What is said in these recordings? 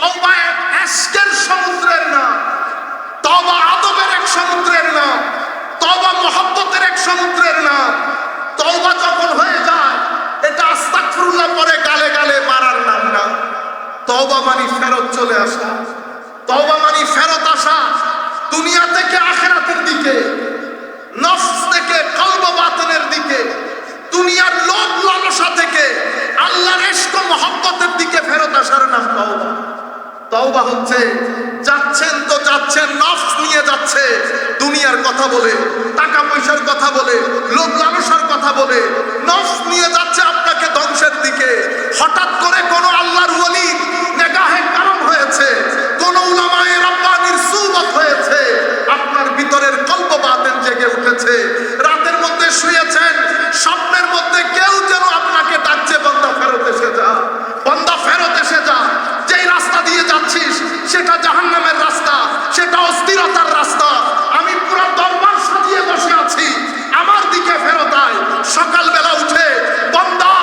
তওবা এক আশকের সমুদ্রের নাম, তওবা আদবের এক সমুদ্রের নাম, তওবা মুহাব্বতের এক সমুদ্রের নাম। তওবা যখন হয়ে যায় এটা আস্তাগফিরুল্লাহ পরে গালে গালে মারার নাম না। তওবা মানে ফেরত চলে আসা, তওবা মানে ফেরত আসা দুনিয়া থেকে আখিরাতের দিকে, নফস থেকে কলব বাতিনের দিকে, দুনিয়ার লোভ লালসা থেকে আল্লাহর ইশক ও মহব্বতের দিকে ফেরত আসার নাম তওবা। তওবা হচ্ছে যাচ্ছেন তো যাচ্ছেন, নফস নিয়ে যাচ্ছে দুনিয়ার কথা বলে, টাকা পয়সার কথা বলে, লোভ লালসার কথা বলে, নফস নিয়ে যাচ্ছে আপনাকে ধ্বংসের দিকে। হঠাৎ করে কোন আল্লাহর ওলি নেগাহে কারম হয়েছে, কোন উলামায়ে রাব্বানির সুহবত হয়েছে, আপনার ভিতরের কলব বাতিন জেগে উঠেছে। রাতের মধ্যে শুয়েছেন, স্বপ্নের মধ্যে কেউ যেন আপনাকে ডাকছে, বান্দা ফেরত এসে যা, বান্দা ফেরত এসে যা। যেই রাস্তা দিয়ে যাচ্ছিস সেটা জাহান্নামের রাস্তা, সেটা অস্থিরতার রাস্তা। আমি পুরো দরবার সাজিয়ে বসে আছি, আমার দিকে ফেরত আয়। সকালবেলা উঠে বান্দা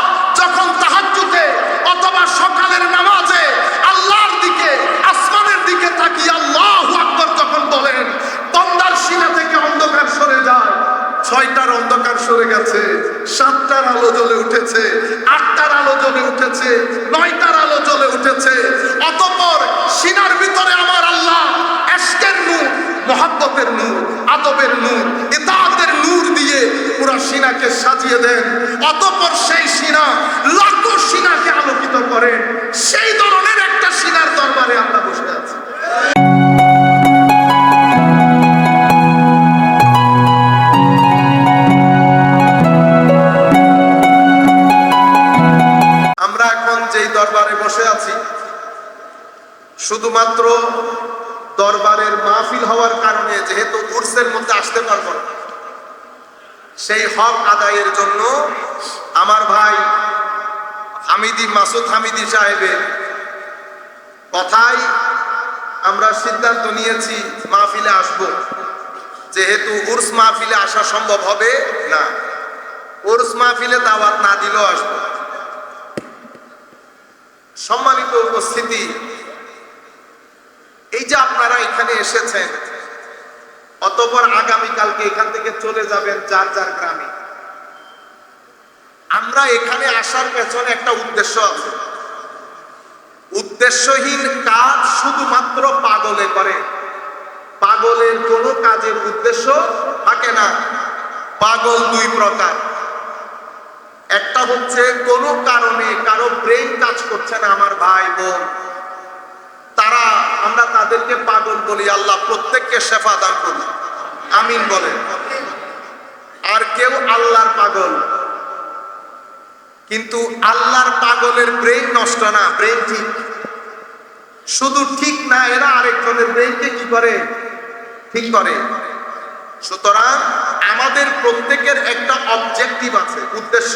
যখন তাহাজ্জুদে অথবা সকালের নামাজে আল্লাহর দিকে, আসমানের দিকে তাকিয়ে আল্লাহু আকবার যখন বলেন, বান্দার সিনা থেকে অন্ধকার সরে যায়। 6টার অন্ধকার সরে গেছে, 7টার আলো জ্বলে উঠেছে, 8টার আলো জ্বলে উঠেছে, 9টার আলো জ্বলে উঠেছে। অতঃপর সিনার ভিতরে আমার আল্লাহ ইশকের নূর, মুহাব্বতের নূর, আদবের নূর, ইতাআতের নূর দিয়ে পুরো সিনাকে সাজিয়ে দেন। অতঃপর সেই সিনা লাখো সিনাকে আলোকিত করেন। সেই ধরনের একটা সিনার দরবারে আমরা বসে আছি। দরবারে বসে আছি শুধুমাত্র দরবারের মাহফিল হওয়ার কারণে, যেহেতু উরসের মধ্যে আসতে পারবো না, সেই হক আদায়ের জন্য আমার ভাই হামিদি, মাসুদ হামিদি সাহেবের কথাই আমরা সিদ্ধান্ত নিয়েছি মাহফিলে আসব। যেহেতু উরস মাহফিলে আসা সম্ভব হবে না, উরস মাহফিলে দাওয়াত না দিলেও আসবো। সম্মানিত উপস্থিতি, এই যে আপনারা এখানে এসেছেন, অতঃপর আগামীকালকে এখান থেকে চলে যাবেন যার যার গ্রামে। আমরা এখানে আসার পেছনে একটা উদ্দেশ্য আছে। উদ্দেশ্যহীন কাজ শুধুমাত্র পাগলে করে, পাগলের কোনো কাজের উদ্দেশ্য থাকে না। পাগল দুই প্রকার, একটা হচ্ছে কোনো কারণে কারো ব্রেন কাজ করছে না, আমার ভাই বোন, তারা, আমরা তাদেরকে পাগল বলি। আল্লাহ প্রত্যেককে শেফা দান করুন, আমিন বলেন। আর কেউ আল্লাহর পাগল, কিন্তু আল্লাহর পাগলের ব্রেন নষ্ট না, ব্রেন ঠিক। শুধু ঠিক না, এরা আরেকজনের ব্রেনকে কি করে, ঠিক করে। সুতরাং আমাদের প্রত্যেকের একটা অবজেক্টিভ আছে, উদ্দেশ্য।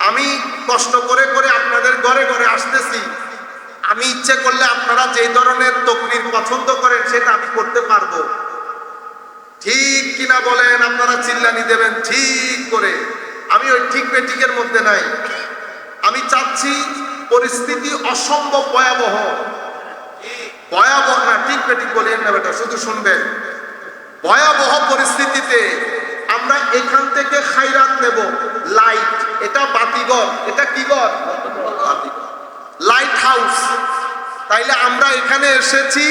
আমি কষ্ট করে করে আপনাদের ঘরে ঘরে আসতেছি, আমি ইচ্ছে করলে আপনারা যে ধরনের তাকবীর পছন্দ করেন সেটা আমি করতে পারবো। ঠিক কিনা বলেন? আপনারা চিল্লানি দেবেন ঠিক করে। আমি ওই ঠিক বেঠিকের মধ্যে নাই। আমি চাচ্ছি পরিস্থিতি অসম্ভব ভয়াবহ, ভয়াবহ না, ঠিক বেঠিক বলেন না বেটা, শুধু শুনবেন। ভয়াবহ পরিস্থিতিতে আমরা এখান থেকে খায়রাত নেব। লাইট, এটা বাতিঘর, এটা কি ঘর? Light house. তাইলে আমরা এখানে এসেছি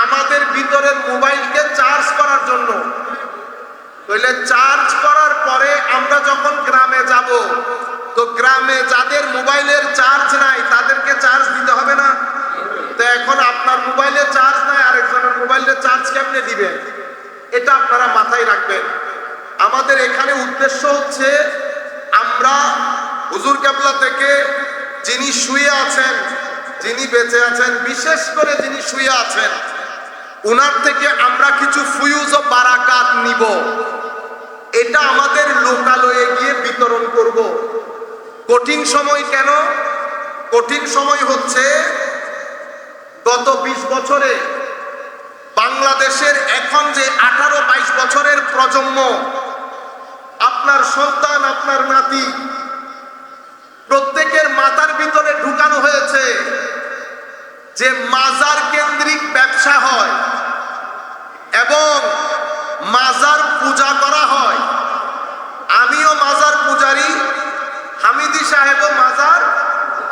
আমাদের ভিতরের মোবাইলকে চার্জ করার জন্য। তাইলে চার্জ করার পরে আমরা যখন গ্রামে যাব, তো গ্রামে যাদের মোবাইলের চার্জ নাই তাদেরকে চার্জ দিতে হবে না? তো এখন আপনার মোবাইলে চার্জ নাই, আরেকজনের মোবাইলে চার্জ কেমনে দিবেন? এটা আপনারা মাথায় রাখবেন। আমাদের এখানে উদ্দেশ্য হচ্ছে আমরা হুজুর কেবলা থেকে যিনি শুয়ে আছেন, যিনি বেঁচে আছেন, বিশেষ করে যিনি শুয়ে আছেন, উনার থেকে আমরা কিছু ফুয়ুজ ও বারাকাত নিব। এটা আমাদের লোকালয়ে গিয়ে বিতরণ করব। কঠিন সময় কেন? কঠিন সময় হচ্ছে গত 20 বছরে বাংলাদেশের এখন যে 18-22 বছরের প্রজন্ম, আপনার সন্তান, আপনার নাতি, প্রত্যেকের মাথার ভিতরে ঢুকানো হয়েছে যে মাজার কেন্দ্রিক ব্যবসা হয় এবং মাজার পূজা করা হয়। আমিও মাজার পূজারি, হামিদি সাহেবও মাজার,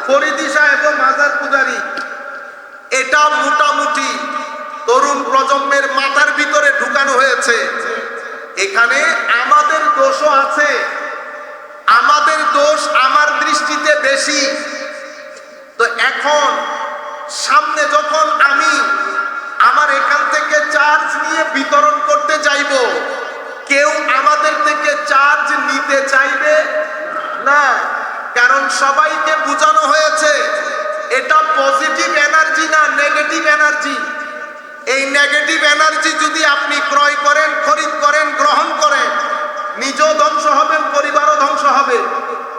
ফরিদি সাহেবও মাজার পূজারি। এটা মোটামুটি তরুণ প্রজন্মের মাথার ভিতরে ঢুকানো হয়েছে। এখানে আমাদের দোষও আছে, আমাদের দোষ আমার দৃষ্টিতে বেশি। তো এখন সামনে যখন আমি আমার এখান থেকে চার্জ নিয়ে বিতরণ করতে যাইব, কেউ আমাদের থেকে চার্জ নিতে চাইবে না, কারণ সবাইকে বোঝানো হয়েছে এটা পজিটিভ এনার্জি না নেগেটিভ এনার্জি। এই নেগেটিভ এনার্জি যদি আপনি ক্রয় করেন, খরিদ করেন, গ্রহণ করেন, নিজেও ধ্বংস হবেন, পরিবারও ধ্বংস হবে।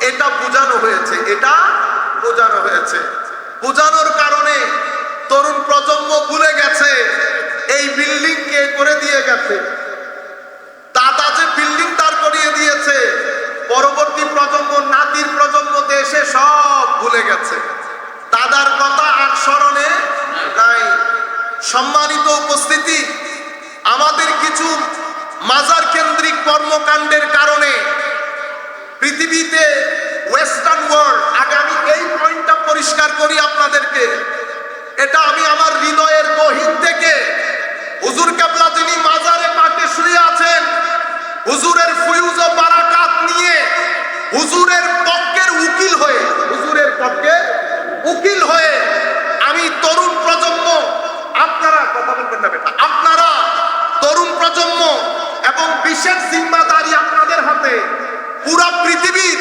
এটা বোঝানো হয়েছে, এটা বোঝানো হয়েছে। বোঝানোর কারণে তরুণ প্রজন্ম ভুলে গেছে এই বিল্ডিং কে করে দিয়ে গেছে, দাদা যে বিল্ডিং দাঁড় করিয়ে দিয়েছে, পরবর্তী প্রজন্ম, নাতির প্রজন্ম দেশে সব ভুলে গেছে। দাদার কথা আর স্মরণে নাই। সম্মানিত উপস্থিতি, আমাদের কিছু মাজার কেন্দ্রিক কর্মকাণ্ডের কারণে পৃথিবীতে ওয়েস্টার্ন ওয়ার্ল্ড, আগে আমি এই পয়েন্টটা পরিষ্কার করি আপনাদেরকে, এটা আমি আমার হৃদয়ের গহীন থেকে, হুজুর কেবলা যিনি মাজারে পাকে শুয়ে আছেন, হুজুরের ফুয়ুজ ও বারাকাত নিয়ে হুজুরের পক্ষের উকিল হয়ে, হুজুরের পক্ষে উকিল হয়ে আমি তরুণ প্রজন্ম, আপনারা কথা বলবেন না বেটা, আপনারা তরুণ প্রজন্ম এবং বিশেষ জিম্মাদারি আপনাদের হাতে, পুরা পৃথিবীর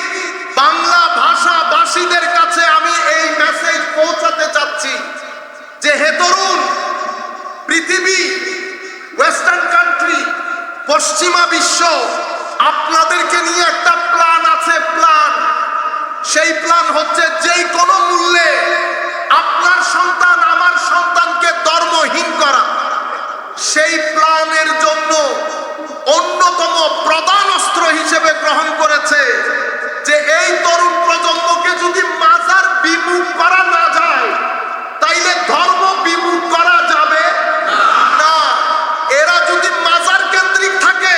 বাংলা ভাষাভাষীদের কাছে আমি এই মেসেজ পৌঁছাতে চাচ্ছি যে হে তরুণ, পৃথিবী, ওয়েস্টার্ন কান্ট্রি, পশ্চিমা বিশ্ব আপনাদেরকে নিয়ে একটা প্ল্যান আছে। প্ল্যান, সেই প্ল্যান হচ্ছে যেই কোনো মূল্যে আপনার সন্তান, আমার সন্তানকে ধর্মহীন করা। সেই প্ল্যানের জন্য অন্যতম প্রধান অস্ত্র হিসেবে গ্রহণ করেছে যে এই তরুণ প্রজন্মকে যদি মাজার বিমুখ করা না যায়, তাইলে ধর্ম বিমুখ করা যাবে না। এরা যদি মাজার কেন্দ্রিক থাকে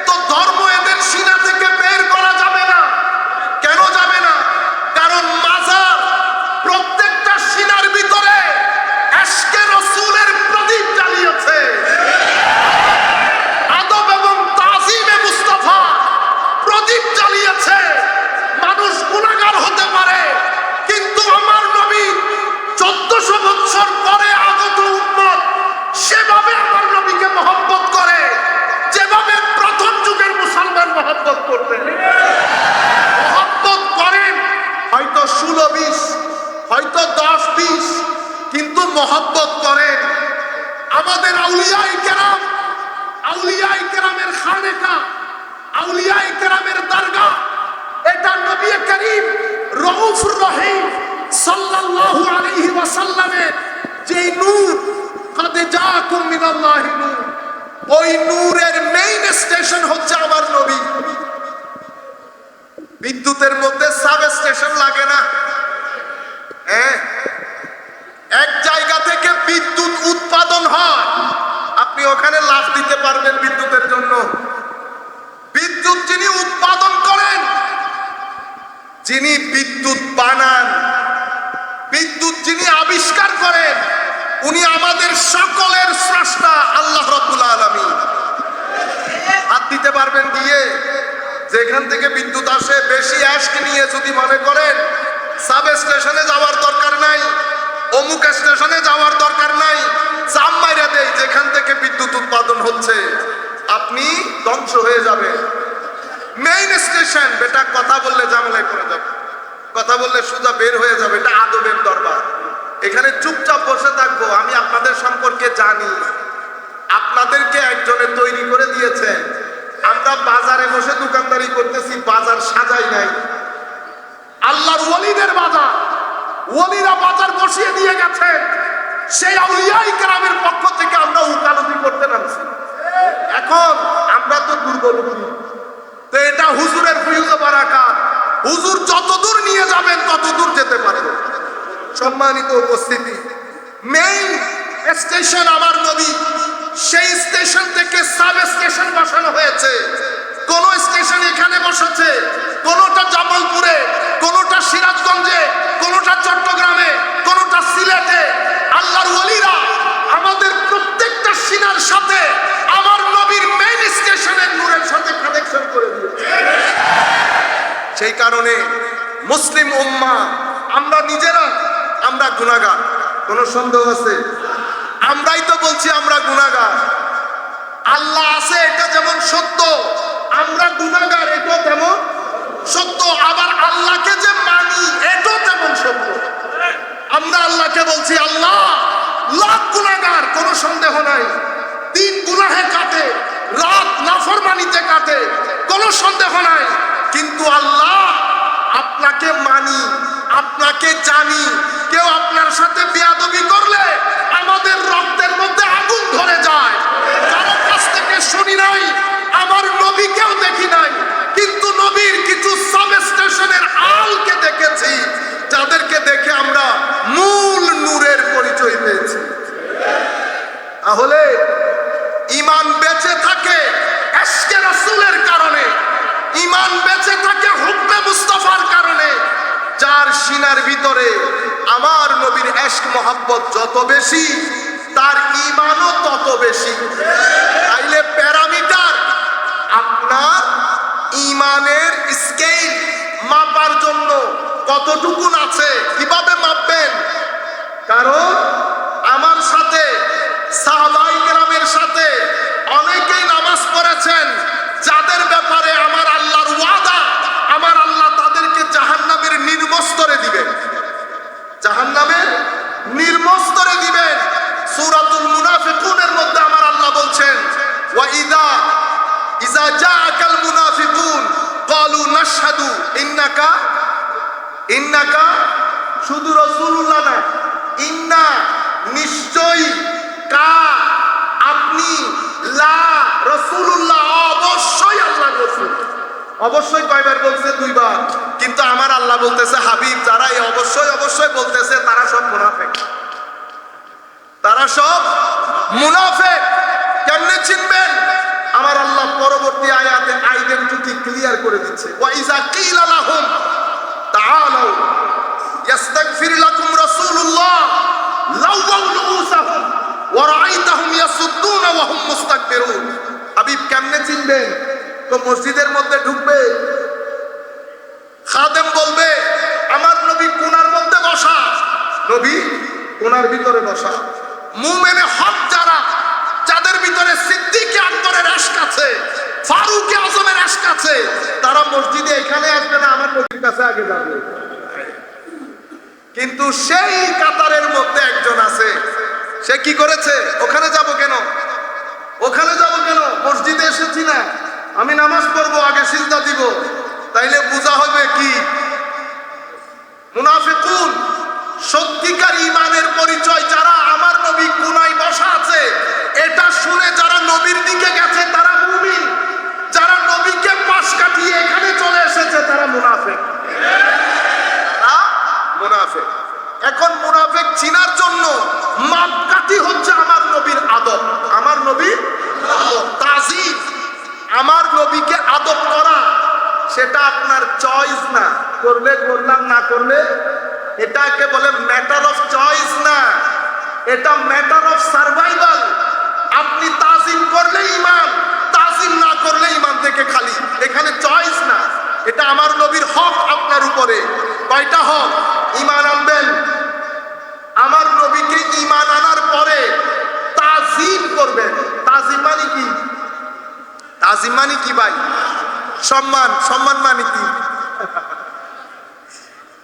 তো ধর্ম এদের সিনা থেকে বের করা যাবে না। কেন যাবে না? কারণ মাজার প্রত্যেকটা সিনার ভিতরে এশকে রাসূলের প্রদীপ জ্বালিয়েছে, আদব এবং তাজিমে মুস্তাফা প্রদীপ জ্বালিয়েছে। মানুষ গুনাহগার হতে পারে, কিন্তু আমার নবী 1400 বছর পরে আগত উম্মত সেভাবে আমার নবীকে মহব্বত করে যেভাবে প্রথম যুগের মুসলমান মহব্বত করতেন। মহব্বত করেন হয়তো 16-20, হয়তো 10-20, কিন্তু মহব্বত করেন। আমাদের আউলিয়ায়ে কেরাম, আউলিয়ায়ে কেরামের খানেকা, আউলিয়ায়ে কেরামের দরগাহ, এটা নবী করিম রউফুর রহিম সাল্লাল্লাহু আলাইহি ওয়াসাল্লামের যে নূর, কদ জাআকুম মিনাল্লাহি নূর, ওই নূরের মেইন স্টেশন হচ্ছে আমার নবী। বিদ্যুতের মধ্যে সাব স্টেশন লাগে না? এক জায়গা থেকে বিদ্যুৎ উৎপাদন হয়, আপনি ওখানে লাফ দিতে পারবেন বিদ্যুতের জন্য। বিদ্যুৎ যিনি উৎপাদন করেন, যিনি বিদ্যুৎ বানান, বিদ্যুৎ যিনি আবিষ্কার করেন, উনি আমাদের সকলের স্রষ্টা আল্লাহ রাব্বুল আলামিন। হাত দিতে পারবেন দিয়ে যেখান থেকে বিদ্যুৎ আসে, বেশি অ্যাশক নিয়ে যদি মনে করেন সাব স্টেশনে যাওয়ার দরকার নাই, অমুক স্টেশনে যাওয়ার দরকার নাই, চাপ মাইরা দেয় যেখান থেকে বিদ্যুৎ উৎপাদন হচ্ছে, আপনি ধ্বংস হয়ে যাবে। মেইন স্টেশন, বেটা কথা বললে ঝামেলায় পড়ে যাবে, কথা বললে সোজা বের হয়ে যাবে। এটা আদবের দরবার, এখানে চুপচাপ বসে থাকবো। আমি আপনাদের সম্পর্কে জানি, আপনাদেরকে একজনে তৈরি করে দিয়েছেন। আমরা বাজারে বসে দোকানদারি করতেছি, বাজার সাজাই নাই। আল্লাহর ওলিদের বাজার, ওলিরা বাজার বসিয়ে দিয়ে গেছেন। সেই আউলিয়ায়ে কেরামের পক্ষ থেকে আমরা উকালতি করতে নামছি। এখন আমরা তো দুর্বল, তো এটা হুজুরের ফিউজ বারাকাত, হুজুর যতদূর নিয়ে যাবেন ততদূর যেতে পারবে। সম্মানিত উপস্থিতি, মেইন স্টেশন আমার নবী, সেই স্টেশন থেকে সাব স্টেশন বসানো হয়েছে। কোন স্টেশন এখানে বসেছে, কোনটা জামালপুরে, কোনটা সিরাজগঞ্জে, কোনটা চট্টগ্রামে, কোনটা সিলেটে। আল্লাহর ওলিরা আমাদের প্রত্যেকটা সিনার সাথে আমার নবীর মেইন স্টেশনের নূরের সাথে কানেকশন করে দিয়েছে। সেই কারণে মুসলিম উম্মাহ আমরা নিজেরা আমরা গুনাহগার, কোন সন্দেহ আছে? আমরাই তো বলছি আমরা গুনাহগার। আল্লাহ আছে এটা যেমন সত্য, আমরা গুনাহগার এটাও তেমন সত্য। আবার আল্লাহকে যে মানি এটাও তেমন সত্য। আমরা আল্লাহকে বলছি আল্লাহ লাখ গুনাহগার, কোনো সন্দেহ নাই। দিন গুনাহে কাটে, রাত নাফরমানিতে কাটে, কোনো সন্দেহ নাই। কিন্তু আল্লাহ আপনাকে মানি, আপনাকে জানি। কেউ আপনার সাথে বেয়াদবি করলে আমাদের রক্তের মধ্যে আগুন ধরে যায়। কারো কাছ থেকে শুনি নাই, আমার নবীকেও দেখি নাই, কিন্তু নবীর কিছু সাব স্টেশনের আলকে দেখেছি, যাদেরকে দেখে আমরা মূল নূরের পরিচয় পেয়েছি। তাহলে ঈমান বেঁচে থাকে ইশকে রাসূলের কারণে, ঈমান বেঁচে থাকে হুব্বে মুস্তাফার কারণে। যার সিনার ভিতরে আমার নবীর ইশক মোহাব্বত যত বেশি, তার ঈমানও তত বেশি। তাইলে প্যারামিটার আপনার ঈমানের স্কেল মাপার জন্য কতটুকু আছে, কিভাবে মাপবেন? কারণ আমার সাথে সাহাবায়ে কেরামের সাথে অনেকেই নামাজ পড়েছেন, যাদের ব্যাপারে আমার আল্লাহর ওয়াদা, আমার আল্লাহ তাদেরকে জাহান্নামের নির্মস্তরে দিবেন, জাহান্নামের নির্মস্তরে দিবেন। সূরাতুল মুনাফিকুনের মধ্যে আমার আল্লাহ বলছেন, ওয়া ইযা জাআকাল মুনাফিকুন ক্বালু নাশহাদু ইন্নাকা শুধু রাসূলুল্লাহ না, ইন্না নিশ্চয়ই, কা আপনি, লা রাসূলুল্লাহ অবশ্যই আল্লাহর রাসূল। অবশ্যই কয়বার বলছে? দুইবার। কিন্তু আমার আল্লাহ বলতেছে হাবিব, যারা এই অবশ্যই অবশ্যই বলতেছে তারা সব মুনাফিক, তারা সব মুনাফিক। কেমনে চিনবেন? আমার আল্লাহ পরবর্তী আয়াতে আইডেন্টিটি ক্লিয়ার করে দিচ্ছে। ওয়া ইযা কিলা লাহুম তাআলাউ ইস্তাগফির লাকুম রাসূলুল্লাহ লাওয়াউ রুউসাহুম ওয়া রাআইতাহুম ইয়াসুদ্দুনা ওয়া হুম মুস্তাকবিরুন। হাবিব কেমনে চিনবেন? তো মসজিদের মধ্যে ঢুকবে, খাদেম বলবে আমার নবী কোণার মধ্যে বসা, নবী কোণার ভিতরে বসা। মুমিনে হক যারা, যাদের ভিতরে সিদ্দিক আকবরের ইশক আছে, ফারুক আজমের ইশক আছে, তারা মসজিদে এখানে আসবে না, আমার নবীর কাছে আগে যাবে। কিন্তু সেই কাতারের মধ্যে একজন আছে, সে কি করেছে? ওখানে যাব কেন, ওখানে যাব কেন? মসজিদে এসেছি না, আমি নামাজ পড়বো, আগে সিজদা দিব। তাইলে বোঝা হবে কি মুনাফিকুন। সত্যিকার ঈমানের পরিচয় যারা আমার নবী কোনায় বসা আছে, এটা শুনে যারা নবীর দিকে গেছে তারা মুমিন, যারা নবীকে পাশ কাটিয়ে এখানে চলে এসেছে তারা মুনাফিক, তারা মুনাফিক। এখন মুনাফিক চিনার জন্য মাপকাঠি হচ্ছে আমার নবীর আদব, আমার নবীর তাজিম। আমার নবীকে আদব করা সেটা আপনার চয়েস না, করলে করলাম, না করলে, এটাকে বলে ম্যাটার অফ চয়েস না, এটা ম্যাটার অফ সার্ভাইভাল। আপনি তাজিম করলে ঈমান, তাজিম না করলে ঈমান থেকে খালি, এখানে চয়েস না। এটা আমার নবীর হক আপনার উপরে। কয়টা হক? ঈমান আনবেন, আমার নবীকে ঈমান আনার পরে তাজিম করবেন। তাজিম মানে কি? তাজিম মানে কি ভাই? সম্মান। সম্মান মানে কি?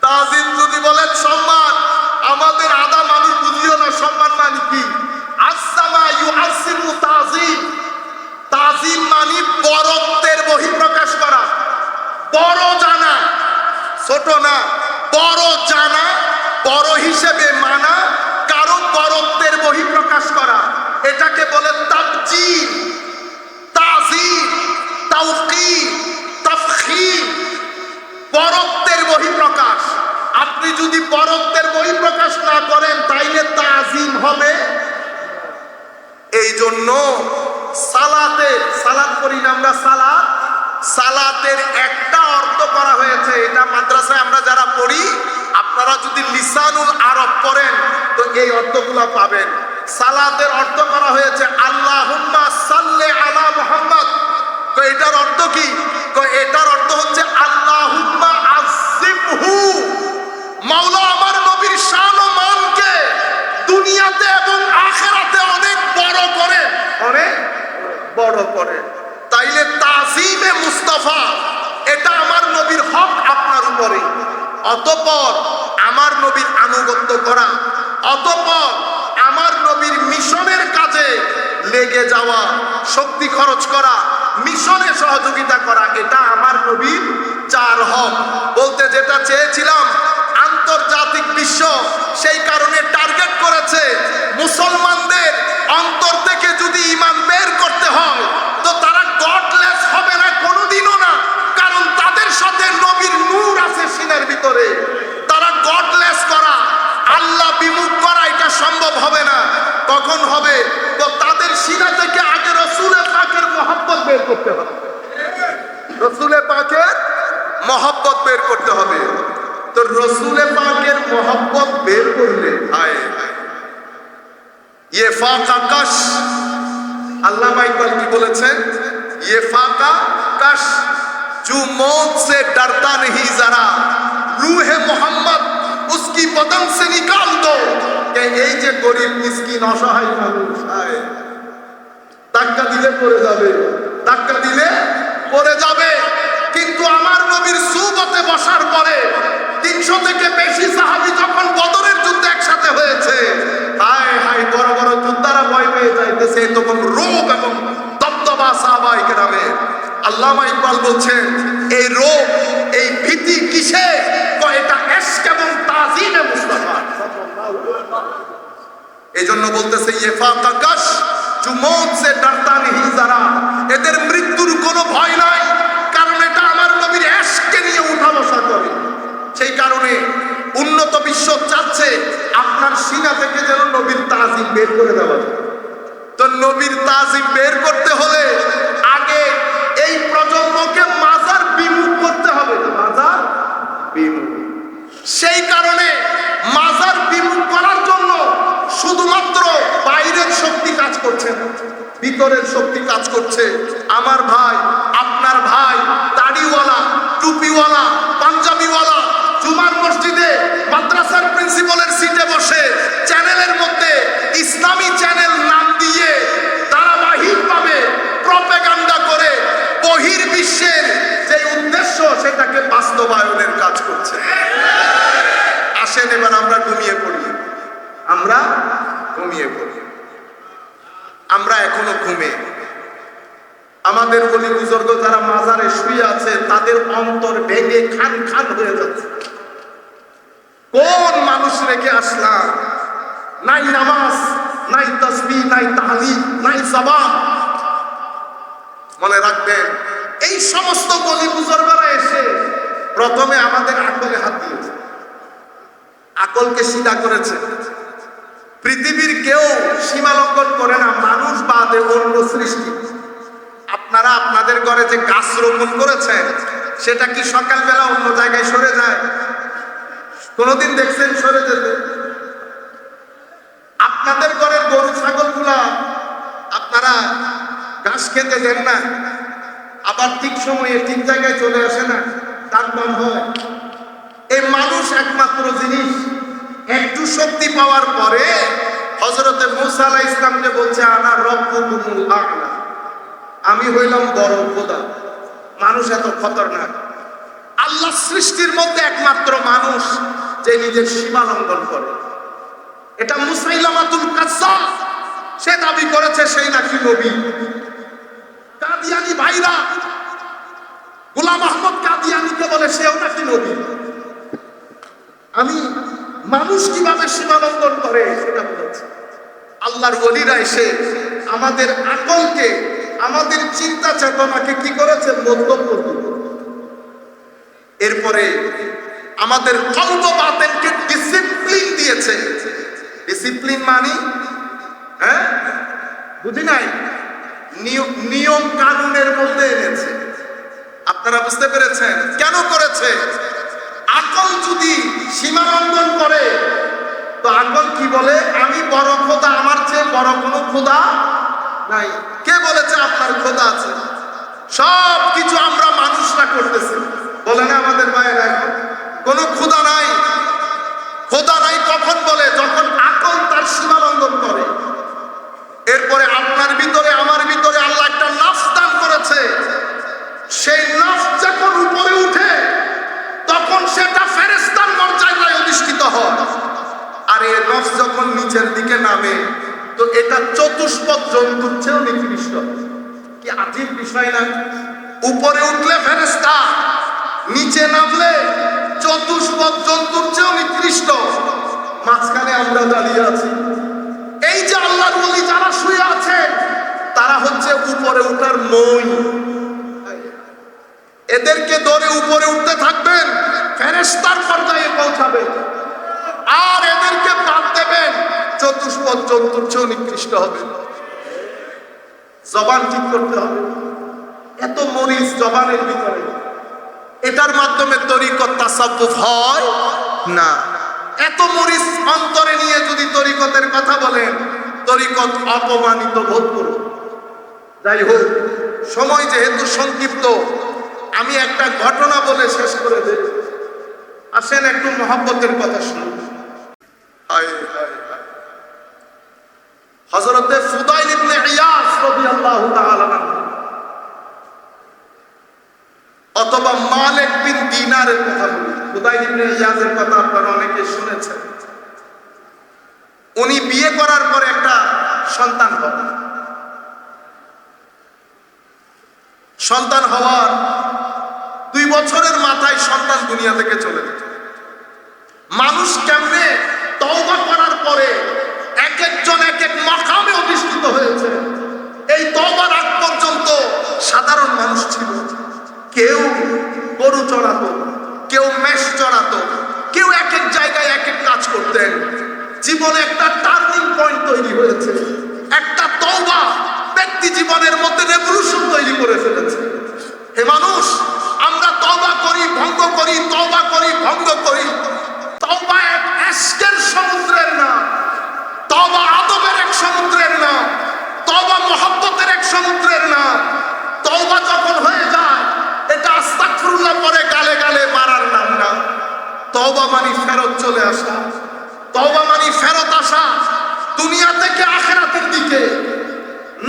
তাজিম যদি বলেন সম্মান, আমাদের আদা মানুষ বুঝিও না সম্মান মানে কি। আসামা ইউআসিমু তাজিম। তাজিম মানে বড়ত্বের বহিঃপ্রকাশ করা, বড় জানা, ছোট না, বড় জানা, বড় হিসেবে মানা, কারো বড়ত্বের বহিঃপ্রকাশ করা, এটাকে বলে তাবজিল, তাজিম, তাওকীর, তাফখীম। বড়ত্বের বহিঃপ্রকাশ। আপনি যদি বড়ত্বের বহিঃপ্রকাশ না করেন তাইলে তাজিম জন্য সালাত করি না আমরা, সালাতের একটা অর্থ করা হয়েছে। এটা মাদ্রাসায় আমরা যারা পড়ি, আপনারা যদি লিসানুল আরব পড়েন তো এই অর্থগুলো পাবেন। সালাতের অর্থ করা হয়েছে আল্লাহুম্মা সাল্লি আলা মুহাম্মদ। তো এটার অর্থ কি? তো এটার অর্থ হচ্ছে আল্লাহুম্মা আযিমহু, মাওলা আমার নবীর শান ও মানকে দুনিয়াতে এবং আখিরাতে অনেক বড় করে, অনেক বড় করে। তাইলে তাজিমে মুস্তাফা এটা আমার নবীর হক আপনার উপরে। অতঃপর আমার নবীর আনুগত্য করা, অতঃপর আমার নবীর মিশনের কাজে লেগে যাওয়া, শক্তি খরচ করা, মিশনে সহযোগিতা করা, এটা আমার নবীর 4 হক। বলতে যেটা চেয়েছিলাম আন্তর্জাতিক বিশ্ব সেই কারণে টার্গেট করেছে মুসলমানদের অন্তর থেকে যদি ঈমান বের করতে হয় তো তারা গডলেস হবে না, কোনোদিনও না। কারণ তাদের সাথে নবীর নূর আছে সিনার ভিতরে। তারা গডলেস করা, আল্লাহ বিমুখ করা এটা সম্ভব হবে না। কখন হবে? তো তাদের সিনা থেকে আগে রাসূলে পাকের মহব্বত বের করতে হবে, রাসূলে পাকের মহব্বত বের করতে হবে। তো রাসূলে পাকের মহব্বত বের করলে ये फाका कश, अल्लामा इकबाल की বলেছেন ये फाका कश जो मौत से डरता नहीं जरा रूह मोहम्मद उसकी बदन से निकाल दो। এই যে গরিব মিসকিন অসহায় মানুষ, ধাক্কা দিলে পড়ে যাবে, ধাক্কা দিলে পড়ে যাবে। কিন্তু আমার নবীর সুবতে বসার পরে 300 থেকে বেশি সাহাবী যখন বদরের যুদ্ধে একসাথে হয়েছে, হায় হায় বড় বড় যোদ্ধারা ভয় পেয়ে যাইতেছে, তখন রোগ এবং দবদবা সাহাবায়ে কেরামের। আল্লামা ইকবাল বলছেন এই রোগ, এই ভীতি কিসে? এটা ইশক এবং তাজিমে মুস্তাফা। এজন্য বলতেছে ইয়ে ফাকা কাশ जो मौत से डरता नहीं जरा, এদের মৃত্যুর কোনো ভয় নাই, কারণ এটা আমার নবীর ইশককে নিয়ে উঠা বসা করে। সেই কারণে উন্নত বিশ্ব চাচ্ছে আপনার সিনা থেকে যেন নবীর তাজিম বের করে দেওয়া যায়। তো নবীর তাজিম বের করতে হলে আগে এই প্রজন্মকে মাজার বিমুখ করতে হবে, মাজার বিমুখ। সেই কারণে মাজার বিমুখ করার জন্য শুধুমাত্র বাইরের শক্তি কাজ করছে না, ভিতরের শক্তি কাজ করছে। আমার ভাই, আপনার ভাই, দাড়িওয়ালা, টুপিওয়ালা, পাঞ্জাবিওয়ালা জুমার মসজিদে মাদ্রাসার প্রিন্সিপালের সিটে বসে চ্যানেলের মধ্যে ইসলামী চ্যানেল নাম দিয়ে ধারাবাহিকভাবে প্রপাগান্ডা করে বহির্বিশ্বের যে উদ্দেশ্য সেটাকে বাস্তবায়নের কাজ করছে। আসেন এবার আমরা ঘুমিয়ে পড়ি, আমরা ঘুমিয়ে পড়ি। আমরা এখনো ঘুমে। আমাদের বলি বুজুর্গ যারা মাজারে শুয়ে আছে তাদের অন্তর ভেঙে খান খান হয়ে যাচ্ছে। কোন মানুষ রেখে আসলাম? নাই নামাজ, নাই তাসবিহ, নাই তাহলিল, নাই জবাব। মনে রাখবেন এই সমস্ত বলি বুজুর্গরা এসে প্রথমে আমাদের আকলে হাত দিয়েছে, আকলকে সিধা করেছে। পৃথিবীর কেউ সীমা লঙ্ঘন করে না, মানুষ বাদে অন্য সৃষ্টি। আপনারা আপনাদের ঘরে যে গাছ রোপণ করেছেন সেটা কি সকালবেলা অন্য জায়গায় সরে যায়? কোনদিন দেখছেন সরে যেতে? আপনাদের ঘরের গরু ছাগলগুলা আপনারা ঘাস খেতে দেন না, আবার ঠিক সময়ে ঠিক জায়গায় চলে আসে না, তার নাম হয়। এই মানুষ একমাত্র জিনিস একটু শক্তি পাওয়ার পরে হযরতে মূসা আলাইহিস সালামকে বলছে আনা রাব্বুকুমুল আ'লা, আমি হইলাম বড় খোদা। মানুষ এত খতরনাক। আল্লাহ সৃষ্টির মধ্যে একমাত্র মানুষ যে নিজের সীমা লঙ্ঘন করে। এটা মুসাইলামাতুল কাজ্জাব, সে দাবি করেছে সেই নাকি নবী। কাদিয়ানী ভাইরা গোলাম আহমদ কাদিয়ানীকে বলে সেও নাকি নবী। আমি মানুষ কিভাবে সীমা লঙ্ঘন করে সেটা বলেছে। আল্লাহর ওলিরা এসে আমাদের আকলকে, আমাদের চিন্তা চেতনাকে কি করেছে? মধ্যপন্থী। এরপরে আমাদের কল্প বাতেনকে ডিসিপ্লিন দিয়েছে। ডিসিপ্লিন মানে বুঝি নাই, নিয়ম কানুনের মধ্যে এনেছে। আপনারা বুঝতে পেরেছেন কেন করেছে? আকল যদি সীমা লঙ্ঘন করে তো আকল কি বলে? আমি বড় খোদা, আমার চেয়ে বড় কোনো খোদা নাই। কে বলেছে আপনার খোদা আছে? সব কিছু আমরা মানুষরা করতেছি, বলে না আমাদের মায়েরা? এখন কোনো খোদা নাই। খোদা নাই কখন বলে? যখন আকল তার সীমা লঙ্ঘন করে। এরপরে আপনার ভিতরে আমার ভিতরে আল্লাহ একটা নফস দান করেছে। সেই নফস যখন উপরে উঠে তখন সেটা ফেরেশতার মর্যাদায় অধিষ্ঠিত হয়। আর এই নফস যখন নিচের দিকে নামে তো এটা চতুষ্পদ জন্তুর চেয়েও নিকৃষ্ট। কি আজীব বিষয় না? উপরে উঠলে ফেরেশতা, নিচে নামলে চতুষ্পদ জন্তুর চেয়েও নিকৃষ্ট। মাঝখানে আমরা দাঁড়িয়ে আছি। এই যে আল্লাহর ওলি যারা শুয়ে আছে তারা হচ্ছে উপরে উঠার মই। এদেরকে ধরে উপরে উঠতে থাকবেন, ফেরেশতার পর্যায়ে পৌঁছাবে। আর এদেরকে বাদ দেবেন, চতুষ্পদ জন্তুর চেয়েও নিকৃষ্ট হবে। জবান ঠিক করতে হবে। এত মরিচ জবানের ভিতরে, এটার মাধ্যমে তরিকত তাসাব্বুফ হয় না। এত মরিচ অন্তরে নিয়ে যদি তরিকতের কথা বলেন, তরিকত অপমানিত বোধ করুন। যাই হোক, সময় যেহেতু সংক্ষিপ্ত, আমি একটা ঘটনা বলে শেষ করে দেই। আসেন একটু মহব্বতের কথা শুনুন। হযরতে ফুদাইল ইবনে ইয়াস রাদিয়াল্লাহু তাআলা অথবা মালিক বিন দিনারের কথা বলি। ফুদাইল ইবনে ইয়াসের কথা আপনারা অনেকে শুনেছেন। উনি বিয়ে করার পরে একটা সন্তান হন। সন্তান হওয়ার 2 বছরের মাথায় সন্তান দুনিয়া থেকে চলে যেত। মানুষ কেমনে তওবা করার পরে এক একজন এক এক মাকামে অধিষ্ঠিত হয়েছে। এই তওবার আগ পর্যন্ত সাধারণ মানুষ ছিল। কেউ গরু চড়াতো, কেউ মেষ চড়াতো, কেউ এক এক জায়গায় এক এক কাজ করতেন। জীবনে একটা টার্নিং পয়েন্ট তৈরি হয়েছে। একটা তওবা ব্যক্তি জীবনের মধ্যে রেভলিউশন তৈরি করে ফেলেছে। হে মানুষ, আমরা তওবা করি, ভঙ্গ করি, তওবা করি, ভঙ্গ করি। তওবা এক ইশকের সমুদ্রের নাম, তওবা আদবের এক সমুদ্রের নাম, তওবা মুহাব্বতের এক সমুদ্রের নাম। তওবা যখন হয়ে যায় এটা আস্তাগফিরুল্লাহ পরে গালে গালে মারার নাম না। তওবা মানে ফেরত চলে আসা। তওবা মানে ফেরত আসা দুনিয়া থেকে আখিরাতের দিকে,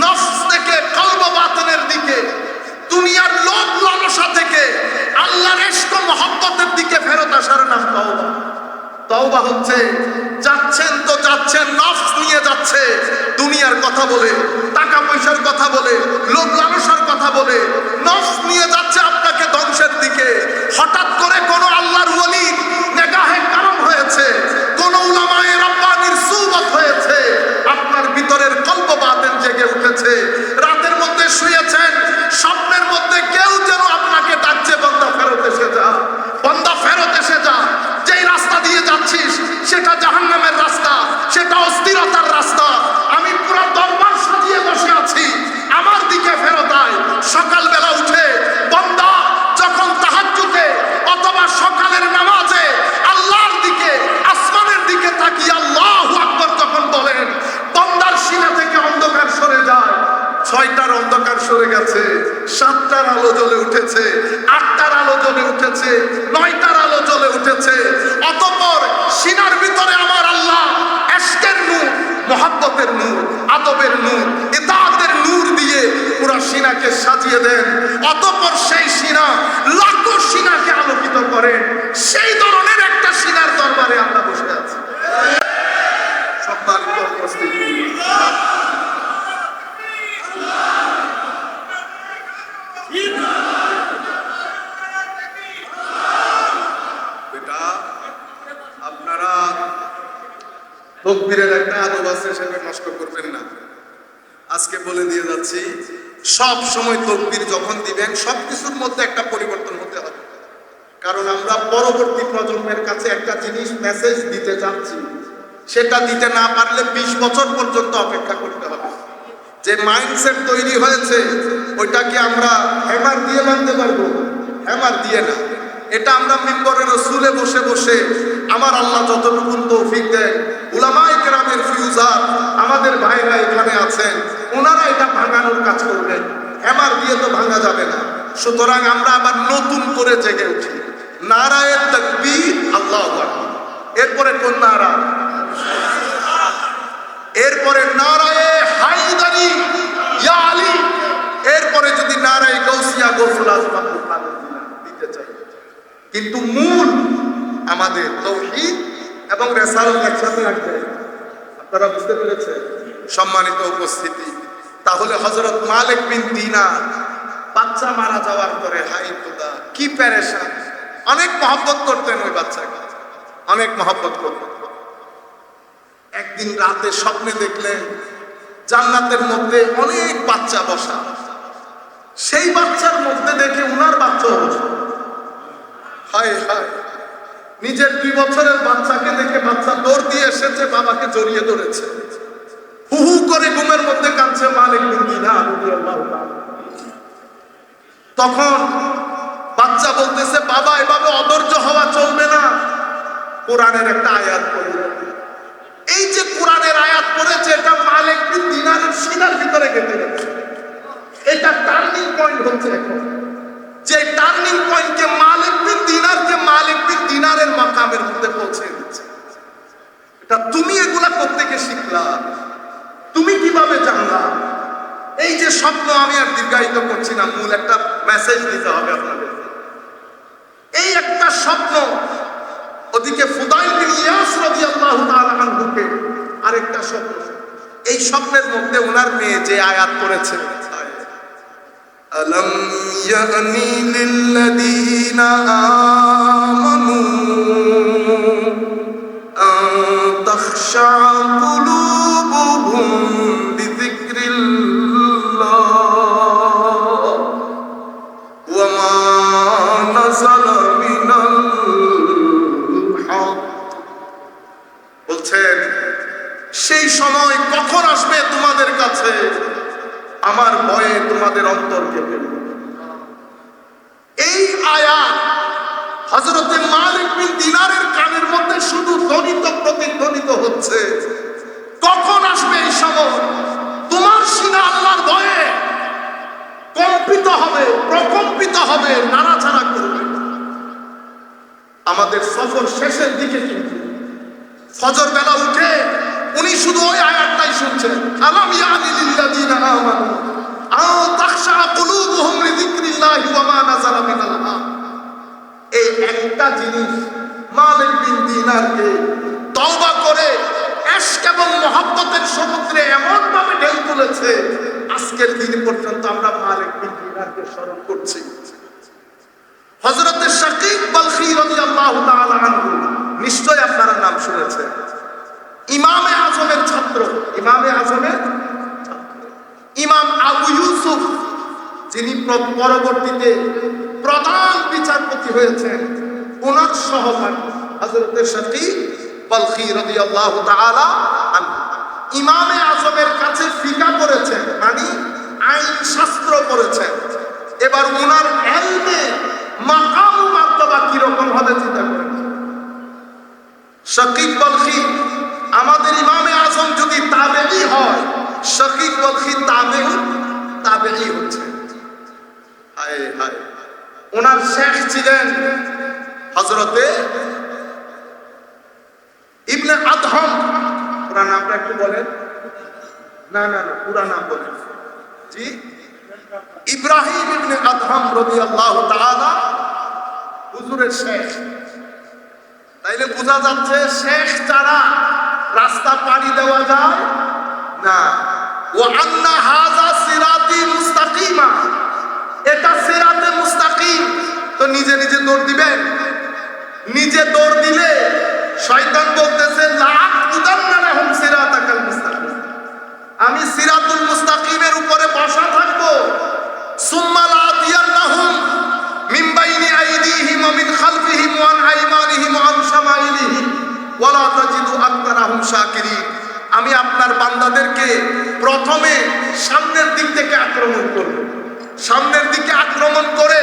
নফস থেকে কলব বাতিনের দিকে, দুনিয়ার লোভ লালসা থেকে আল্লাহর ইশক ও মুহাব্বতের দিকে ফেরত আসার নাম তওবা। তওবা হচ্ছে যাচ্ছেন তো যাচ্ছেন, নফস নিয়ে যাচ্ছে দুনিয়ার কথা বলে, টাকা পয়সার কথা বলে, লোভ লালসার কথা বলে, নফস নিয়ে যাচ্ছে আপনাকে ধ্বংসের দিকে। হঠাৎ করে কোন আল্লাহর ওলির নেগাহে কারণ হয়েছে, কোন উলামায়ে রাব্বানির সুহবত হয়েছে, আপনার ভিতরের কলব বাতিন জেগে উঠেছে। রাতের মধ্যে শুয়েছেন, স্বপ্নের মধ্যে কেউ যেন আপনাকে ডাকছে, বান্দা ফেরত এসে যা, বান্দা ফেরত এসে যা। যেই রাস্তা দিয়ে যাচ্ছিস সেটা জাহান্নামের রাস্তা, সেটা অস্থিরতার রাস্তা। আমি পুরো দরবার সাজিয়ে বসে আছি, আমার দিকে ফেরত আয়। সকালবেলা উঠে বান্দা যখন তাহাজ্জুদে অথবা সকালের নামাজে আল্লাহর দিকে, আসমানের দিকে তাকিয়ে আল্লাহু আকবার যখন বলেন, বান্দার সিনা থেকে অন্ধকার সরে যায়। 6টার অন্ধকার সরে গেছে, 7টার আলো জ্বলে উঠেছে, 8টার আলো জ্বলে উঠেছে, 9টার আলো জ্বলে উঠেছে। অতঃপর সিনার ভিতরে আমার আল্লাহ ইশকের নূর, মুহাব্বতের নূর, আদবের নূর, ইতাআতের নূর দিয়ে পুরো সিনাকে সাজিয়ে দেন। অতঃপর সেই সিনা লাখো সিনাকে আলোকিত করে। সেই ধরনের একটা সিনার দরবারে আমরা বসে আছি। সম্মানিত উপস্থিতি, আপনারা তাকবীরের একটা আদব আছে, সেটা নষ্ট করবেন না। আজকে বলে দিয়ে যাচ্ছি, সব সময় তাকবীর যখন দিবেন সবকিছুর মধ্যে একটা পরিবর্তন হতে হবে। কারণ আমরা পরবর্তী প্রজন্মের কাছে একটা জিনিস মেসেজ দিতে যাচ্ছি, সেটা দিতে না পারলে 20 বছর পর্যন্ত অপেক্ষা করতে হবে। যে মাইন্ডসেট তৈরি হয়েছে ওইটাকে আমরা হ্যামার দিয়ে মানতে পারবো? হ্যামার দিয়ে না। এটা আমরা মিম্বরে রসুলে বসে বসে আমার আল্লাহ যতটুকু তৌফিক দেয়, উলামায়ে কেরামের ফিউজার আমাদের ভাইরা এখানে আছেন, ওনারা এটা ভাঙানোর কাজ করবেন। হ্যামার দিয়ে তো ভাঙা যাবে না। সুতরাং আমরা আবার নতুন করে জেগে উঠি। নারায়ে তাকবীর, আল্লাহু আকবার। এরপরে কোন নারা? এরপরে নারায়ে হায়দারি, ইয়া আলী। এরপরে যদি নারায়ে গাউসিয়া, গৌসুল আজম দিতে চাই, কিন্তু মূল আমাদের তাওহীদ এবং রিসালাত একসাথে রাখতে। আপনারা বুঝতে পেরেছেন সম্মানিত উপস্থিতি? তাহলে হযরত মালিক বিন দিনার বাচ্চা মারা যাওয়ার পরে হাই খোদা কি পেরেশান, অনেক মহব্বত করতেন ওই বাচ্চাকে, অনেক মহব্বত করতেন। একদিন রাতে স্বপ্নে দেখলেন জান্নাতের মধ্যে অনেক বাচ্চা বসা, সেই বাচ্চার মধ্যে দেখে উনার বাচ্চা বসা। হায় হায়, নিজের 2 বছরের বাচ্চাকে দেখে বাচ্চা দৌড় দিয়ে এসেছে, বাবাকে জড়িয়ে ধরেছে, হু হু করে ঘুমের মধ্যে কাঁদছে মালিক বিন দিনার রাদিয়াল্লাহু তাআলা। তখন বাচ্চা বলতেছে, বাবা এভাবে অধৈর্য হওয়া চলবে না, কোরআনের একটা আয়াত পড়ে। এই যে কোরআনের আয়াত পড়েছে, এটা মালিক বিন দিনারের সিনার ভিতরে গেঁথে গেছে। এটা টার্নিং পয়েন্ট হচ্ছে এখন, যে টার্নিং পয়েন্টকে মালিক বিন দিনারের মাকামের মধ্যে পৌঁছে দিচ্ছে। এটা তুমি এগুলা কোত্থেকে শিখলা, তুমি কিভাবে জানলা? এই যে স্বপ্ন, আমি আর দীর্ঘায়িত করছি না, মূল একটা মেসেজ দিতে হবে আপনাদের। এই একটা স্বপ্ন, ওদিকে ফুদাইল বিন ইয়াস রাদিয়াল্লাহু তাআলা আনহুকে আরেকটা স্বপ্ন। এই স্বপ্নের মধ্যে ওনার মেয়ে যে আয়াত করেছে, আলম ইয়ানি লিল্লাযীনা আমানু আন তাখশা কুলুবুহুম বিযিকরিল্লাহ ওয়া মা নাযালা মিনাল হক। বলছেন সেই সময় কখন আসবে তোমাদের কাছে, আমার ভয়ে তোমাদের অন্তর কেঁপে উঠবে। এই আয়াত হযরতে মালিক বিন দিনারের কানের মধ্যে শুধু ধ্বনিত প্রতিধ্বনিত হচ্ছে। কখন আসবে এই সময় তোমার সিনা আল্লাহর ভয়ে কম্পিত হবে, প্রকম্পিত হবে, নাড়াচাড়া করবে। আমাদের সফর শেষের দিকে কিন্তু ফজর বেলা উঠে উনি শুধু ওই আয়াতটাই শুনছেন, আলাম ইয়ানি লিল্লাযীনা আমানু আন তাখশা কুলুবুহুম লিযিকরিল্লাহি ওয়া মা নাযালা মিনাল হক। এই একটা জিনিস মালিক বিন দিনারকে তওবা করে ইশক এবং মহব্বতের সমুদ্রে এমন ভাবে ঢেউ তুলেছে, আজকের দিন পর্যন্ত আমরা মালিক বিন দিনারকে স্মরণ করছি। হযরত শাকিক বালখী রাদিয়াল্লাহু তাআলা আনহু, নিশ্চয় আপনারা নাম শুনেছেন, ইমামে আজমের ছাত্র, ইমামে আজমের ছাত্র ইমাম আবু ইউসুফ, যিনি পরবর্তীতে প্রধান বিচারপতি হয়েছেন, ওনার সহপাঠী হযরত শাকিক বালখী রাদিয়াল্লাহু তাআলা আনহু ইমামে আজমের কাছে ফিকা করেছেন, মানে আইন শাস্ত্র পড়েছেন। এবার ওনার ইলমে মাকাম ও মারতবা কি রকম হবে চিন্তা করেন। শাকিক বালখী আমাদের ইমামে আজম যদি তাবেঈ হয়, শাকিক বালখী তাবেঈ হচ্ছে। হায় হায়, ওনার শেখ ছিলেন হযরতে ইবনে আদহাম। পুরা নামটা একটু বলেন। না না না, পুরা নাম বলেন। জি, ইব্রাহিম ইবনে আদহাম রাদিয়াল্লাহু তাআলা হুজুরের শেখ। তাইলে বোঝা যাচ্ছে শেখ ছাড়া রাস্তা পাড়ি দেওয়া যায় না। ওয়া আন্না হাযা সিরাতি মুস্তাকিমা, এটা সিরাতে মুস্তাকিম। তো নিজে নিজে দৌড় দিবেন? নিজে দৌড় দিলে শয়তান বলতেছে লাআকুদান্না লাহুম সিরাতাকাল মুস্তাকিম, আমি সিরাতুল মুস্তাকিমের উপরে বসা থাকবো। সুম্মা লাআতিয়ান্নাহুম মিন বাইনি আইদিহিম ওয়া মিন খালফিহিম ওয়া আন আইমানিহিম ওয়া আন শামাইলিহিম ওয়া লা তাজিদু আকতারাহুম শাকিরিন। আমি আপনার বান্দাদেরকে প্রথমে সামনের দিক থেকে আক্রমণ করব, সামনের দিকে আক্রমণ করে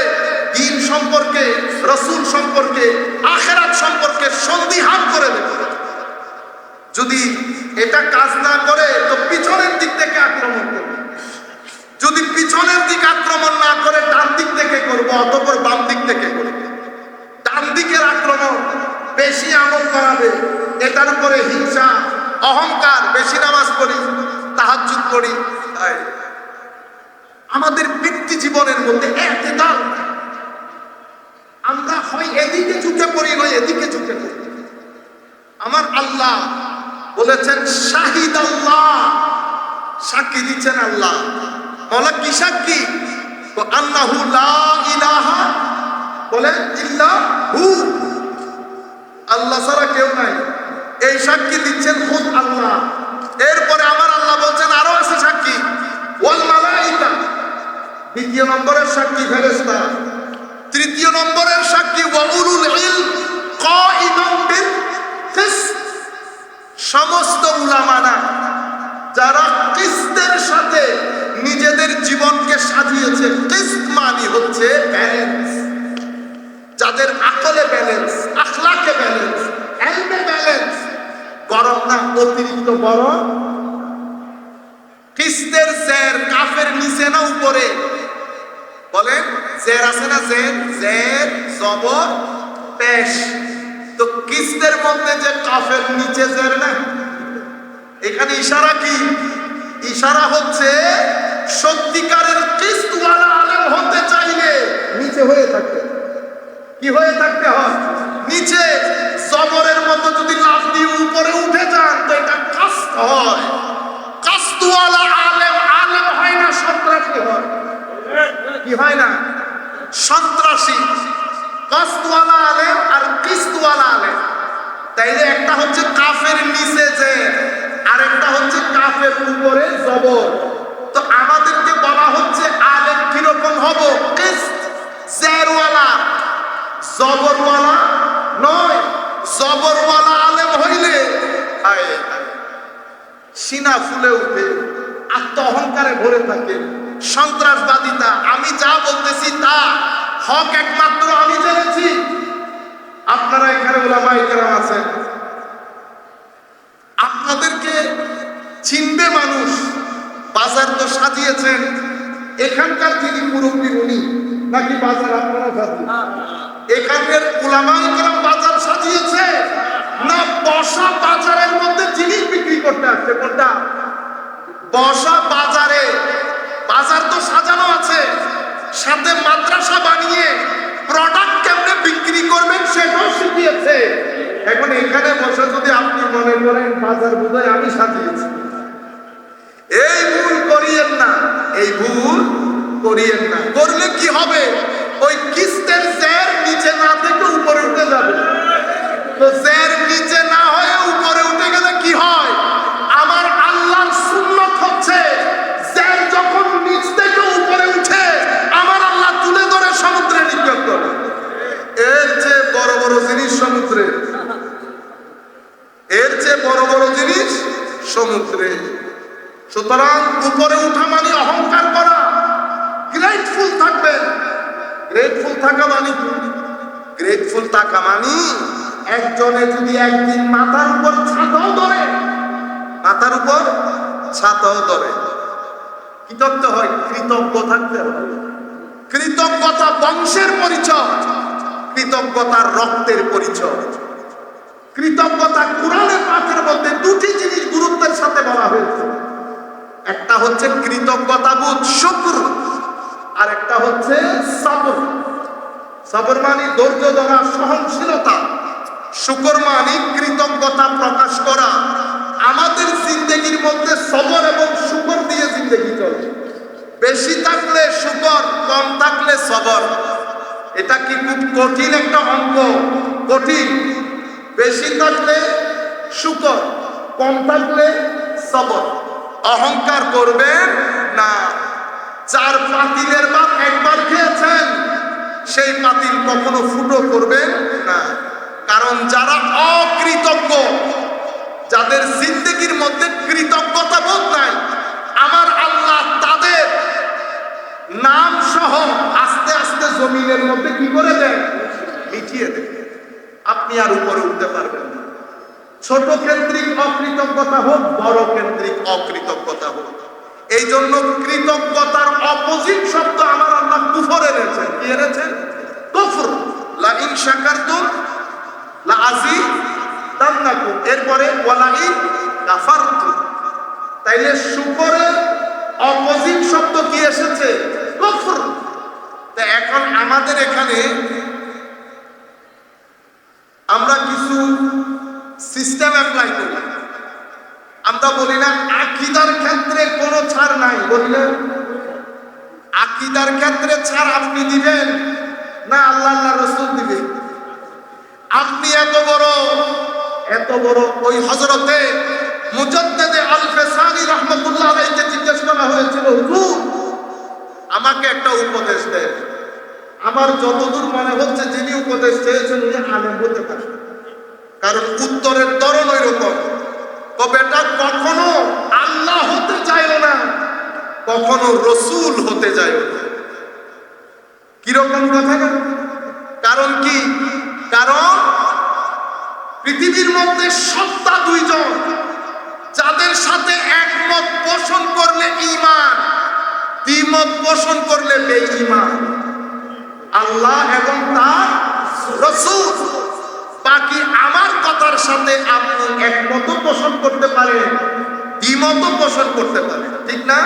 দ্বীন সম্পর্কে, রাসূল সম্পর্কে, আখিরাত সম্পর্কে সন্দিহান করে দেব। যদি এটা কাজ না করে তো পিছনের দিক থেকে আক্রমণ করব, যদি পিছনের দিক আক্রমণ না করে ডান দিক থেকে করব, অতঃপর বাম দিক থেকে করব। ডান দিকের আক্রমণ বেশি আমল করাবে, এটার উপরে হিংসা, অহংকার, বেশি নামাজ পড়ি, তাহাজ্জুদ পড়ি। আমাদের ব্যক্তি জীবনের মধ্যে এতেদাল, আমরা হয় এদিকে ঝুঁকে পড়ি, নয় এদিকে ঝুঁকে পড়ি। আমার আল্লাহ বলেছেন শাহিদ আল্লাহ, সাক্ষী দিচ্ছেন আল্লাহ। বলে কি সাক্ষী? আন্নাহু লা ইলাহা, বলে ইল্লা হু, আল্লাহ ছাড়া কেউ নাই, এই সাক্ষী দিচ্ছেন খুদ আল্লাহ। এরপরে আমার আল্লাহ বলছেন আরো আছে সাক্ষী, ওয়াল মালাইকা, দ্বিতীয় নম্বরের সাক্ষী ফেরেশতা, তৃতীয় নম্বরের সাক্ষী ওয়া উলুল ইলম কাইমান বিল কিসত, সমস্ত উলামারা যারা কিসতের সাথে নিজেদের জীবনকে সাজিয়েছে। কিসত মানে হচ্ছে ব্যালেন্স, যাদের আকলে ব্যালেন্স, আখলাকে ব্যালেন্স, ইলমে ব্যালেন্স, গরম না অতিরিক্ত গরম। কিসতের জের কাফের নিচে না উপরে? বলেন জের আছে না, জের, জের জবর পেশ। তো কিসতের মধ্যে যে কাফের নিচে জের না, এখানে ইশারা কি? ইশারা হচ্ছে সত্যিকারের কিসতওয়ালা আলেম হতে চাইলে নিচে হয়ে থাকতে, কি হয়ে থাকতে হয়? নিচে। জবরের মতো যদি লাফ দিয়ে উপরে উঠে যান তো এটা কাস্ত হয়। কাস্তওয়ালা আলেম আলেম হয় না, সন্ত্রাসী হয়। কি হয় না? সন্ত্রাসী। কাস্তওয়ালা আলেম আর কিসতওয়ালা আলেম, তাইলে একটা হচ্ছে কাফের নিচে যে, আর একটা হচ্ছে কাফের উপরে জবর। তো আমাদেরকে বলা হচ্ছে আলেম কিরকম হব? কিসত, জেরওয়ালা, জবরওয়ালা নয়। জবরওয়ালা আলেম হইলে সিনা ফুলে উঠে, আত্ম অহংকারে ভরে থাকে, সন্ত্রাসবাদিতা, আমি যা বলতেছি তা হক একমাত্র আমি জেনেছি। আপনারা এখানে উলামায়ে কেরাম আছেন, আপনাদেরকে চিনবে মানুষ। বাজার তো সাজিয়েছেন, এখানকার যিনি মুরব্বী উনি নাকি বাজার আপনারা সাজিয়েছেন? এখানের উলামায়ে কেরাম বাজার সাজিয়েছে না বসা বাজারের মধ্যে জিনিস বিক্রি করতে আসছে? কোনটা? বসা বাজারে। বাজার তো সাজানো আছে, সাথে মাদ্রাসা বানিয়ে প্রোডাক্ট কেমনে বিক্রি করবেন সেটাও শিখিয়েছে। এখন এখানে বসে যদি আপনি মনে করেন বাজার বোধহয় আমি সাজিয়েছি, এই ভুল করিয়েন না, এই ভুল করিয়েন না। করলে কি হবে? ওই কিস্তের জের নিচে না থেকে উপরে উঠে যাবে। তো জের নিচে না হয়ে উপরে উঠে গেলে কি হয়? আমার আল্লাহর সুন্নাত হচ্ছে জের যখন নিচ থেকে উপরে উঠে আমার আল্লাহ তুলে ধরে সমুদ্রে নিক্ষেপ করে। এর চেয়ে বড় বড় জিনিস সমুদ্রে, এর চেয়ে বড় বড় জিনিস সমুদ্রে। সুতরাং উপরে উঠা মানে অহংকার করা। গ্রেটফুল থাকবেন। গ্রেটফুল থাকা মানে কি? গ্রেটফুল থাকা মানে একজনে যদি একদিন মাথার উপর ছাতাও ধরে, মাথার উপর ছাতাও ধরে, কৃতজ্ঞ হয়, কৃতজ্ঞ থাকতে হয়। কৃতজ্ঞতা বংশের পরিচয়, কৃতজ্ঞতার রক্তের পরিচয়। কৃতজ্ঞতা কোরআনে পাকের মধ্যে দুটি জিনিস গুরুত্বের সাথে বলা হয়েছে। একটা হচ্ছে কৃতজ্ঞতাবোধ, শুকর, আর একটা হচ্ছে সবর। সবর মানে ধৈর্য ধরা, সহনশীলতা। শুকর মানে কৃতজ্ঞতা প্রকাশ করা। আমাদের জিন্দেগির মধ্যে সবর এবং শুকর দিয়ে জিন্দেগি চলে। বেশি থাকলে শুকর, কম থাকলে সবর। এটা কি খুব কঠিন একটা অঙ্ক? কঠিন। বেশি থাকলে শুকর, কম থাকলে সবর। অহংকার করবেন না। যার পাতিলের ভাত একবার খেয়েছেন সেই পাতিল কখনো ফুটো করবেন না। কারণ যারা অকৃতজ্ঞ, যাদের জিন্দেগির মধ্যে কৃতজ্ঞতা বোধ নাই, আমার আল্লাহ তাদের নাম সহ আস্তে আস্তে জমিনের মধ্যে কি করে দেন, মিটিয়ে দেন। আপনি আর উপরে উঠতে পারবেন না। ছোট কেন্দ্রিক অকৃতজ্ঞতা হোক, বড় কেন্দ্রিক অকৃতজ্ঞতা হোক, এই জন্য কৃতজ্ঞতার অপোজিট শব্দ আমার আল্লাহ কুফর এনেছেন। কি এনেছেন? কুফর। লা ইন শাকারতুম লা আযীদান্নাকুম, এরপরে ওয়ালা ইন কাফারতুম। তাইলে শুকরের অপোজিট শব্দ কি এসেছে? কুফর। তা এখন আমাদের এখানে আমরা কিছু সিস্টেম অ্যাপ্লাই করি। আমরা বলি না আকীদার ক্ষেত্রে কোনো ছাড় নাই, বলি না? আকীদার ক্ষেত্রে ছাড় আপনি দিবেন না আল্লাহ আল্লাহ রাসূল দিবেন? আপনি এত বড় ওই হযরতে মুজাদ্দিদে আল ফেসানি রাহমাতুল্লাহ আলাইহিকে জিজ্ঞেস করা হয়েছিল, হুজুর আমাকে একটা উপদেশ দেন। আমার যতদূর মনে হচ্ছে যিনি উপদেশ চেয়েছেন উনি আলেম হতে পারেন, কারণ উত্তরের ধরন ওই রকম। তবে এটা কখনো আল্লাহ হতে চাইও না, কখনো রসুল হতে চাইও না। কিরকম কথা না? কারণ কি? কারণ পৃথিবীর মধ্যে সত্তা দুইজন, যাদের সাথে একমত পোষণ করলে ঈমান, দ্বিমত পোষণ করলে বেঈমান, আল্লাহ এবং তার রাসূল। বাকি আমার কথার সাথে আপনি একমত পোষণ করতে পারেন, দ্বিমত পোষণ করতে পারেন, ঠিক না?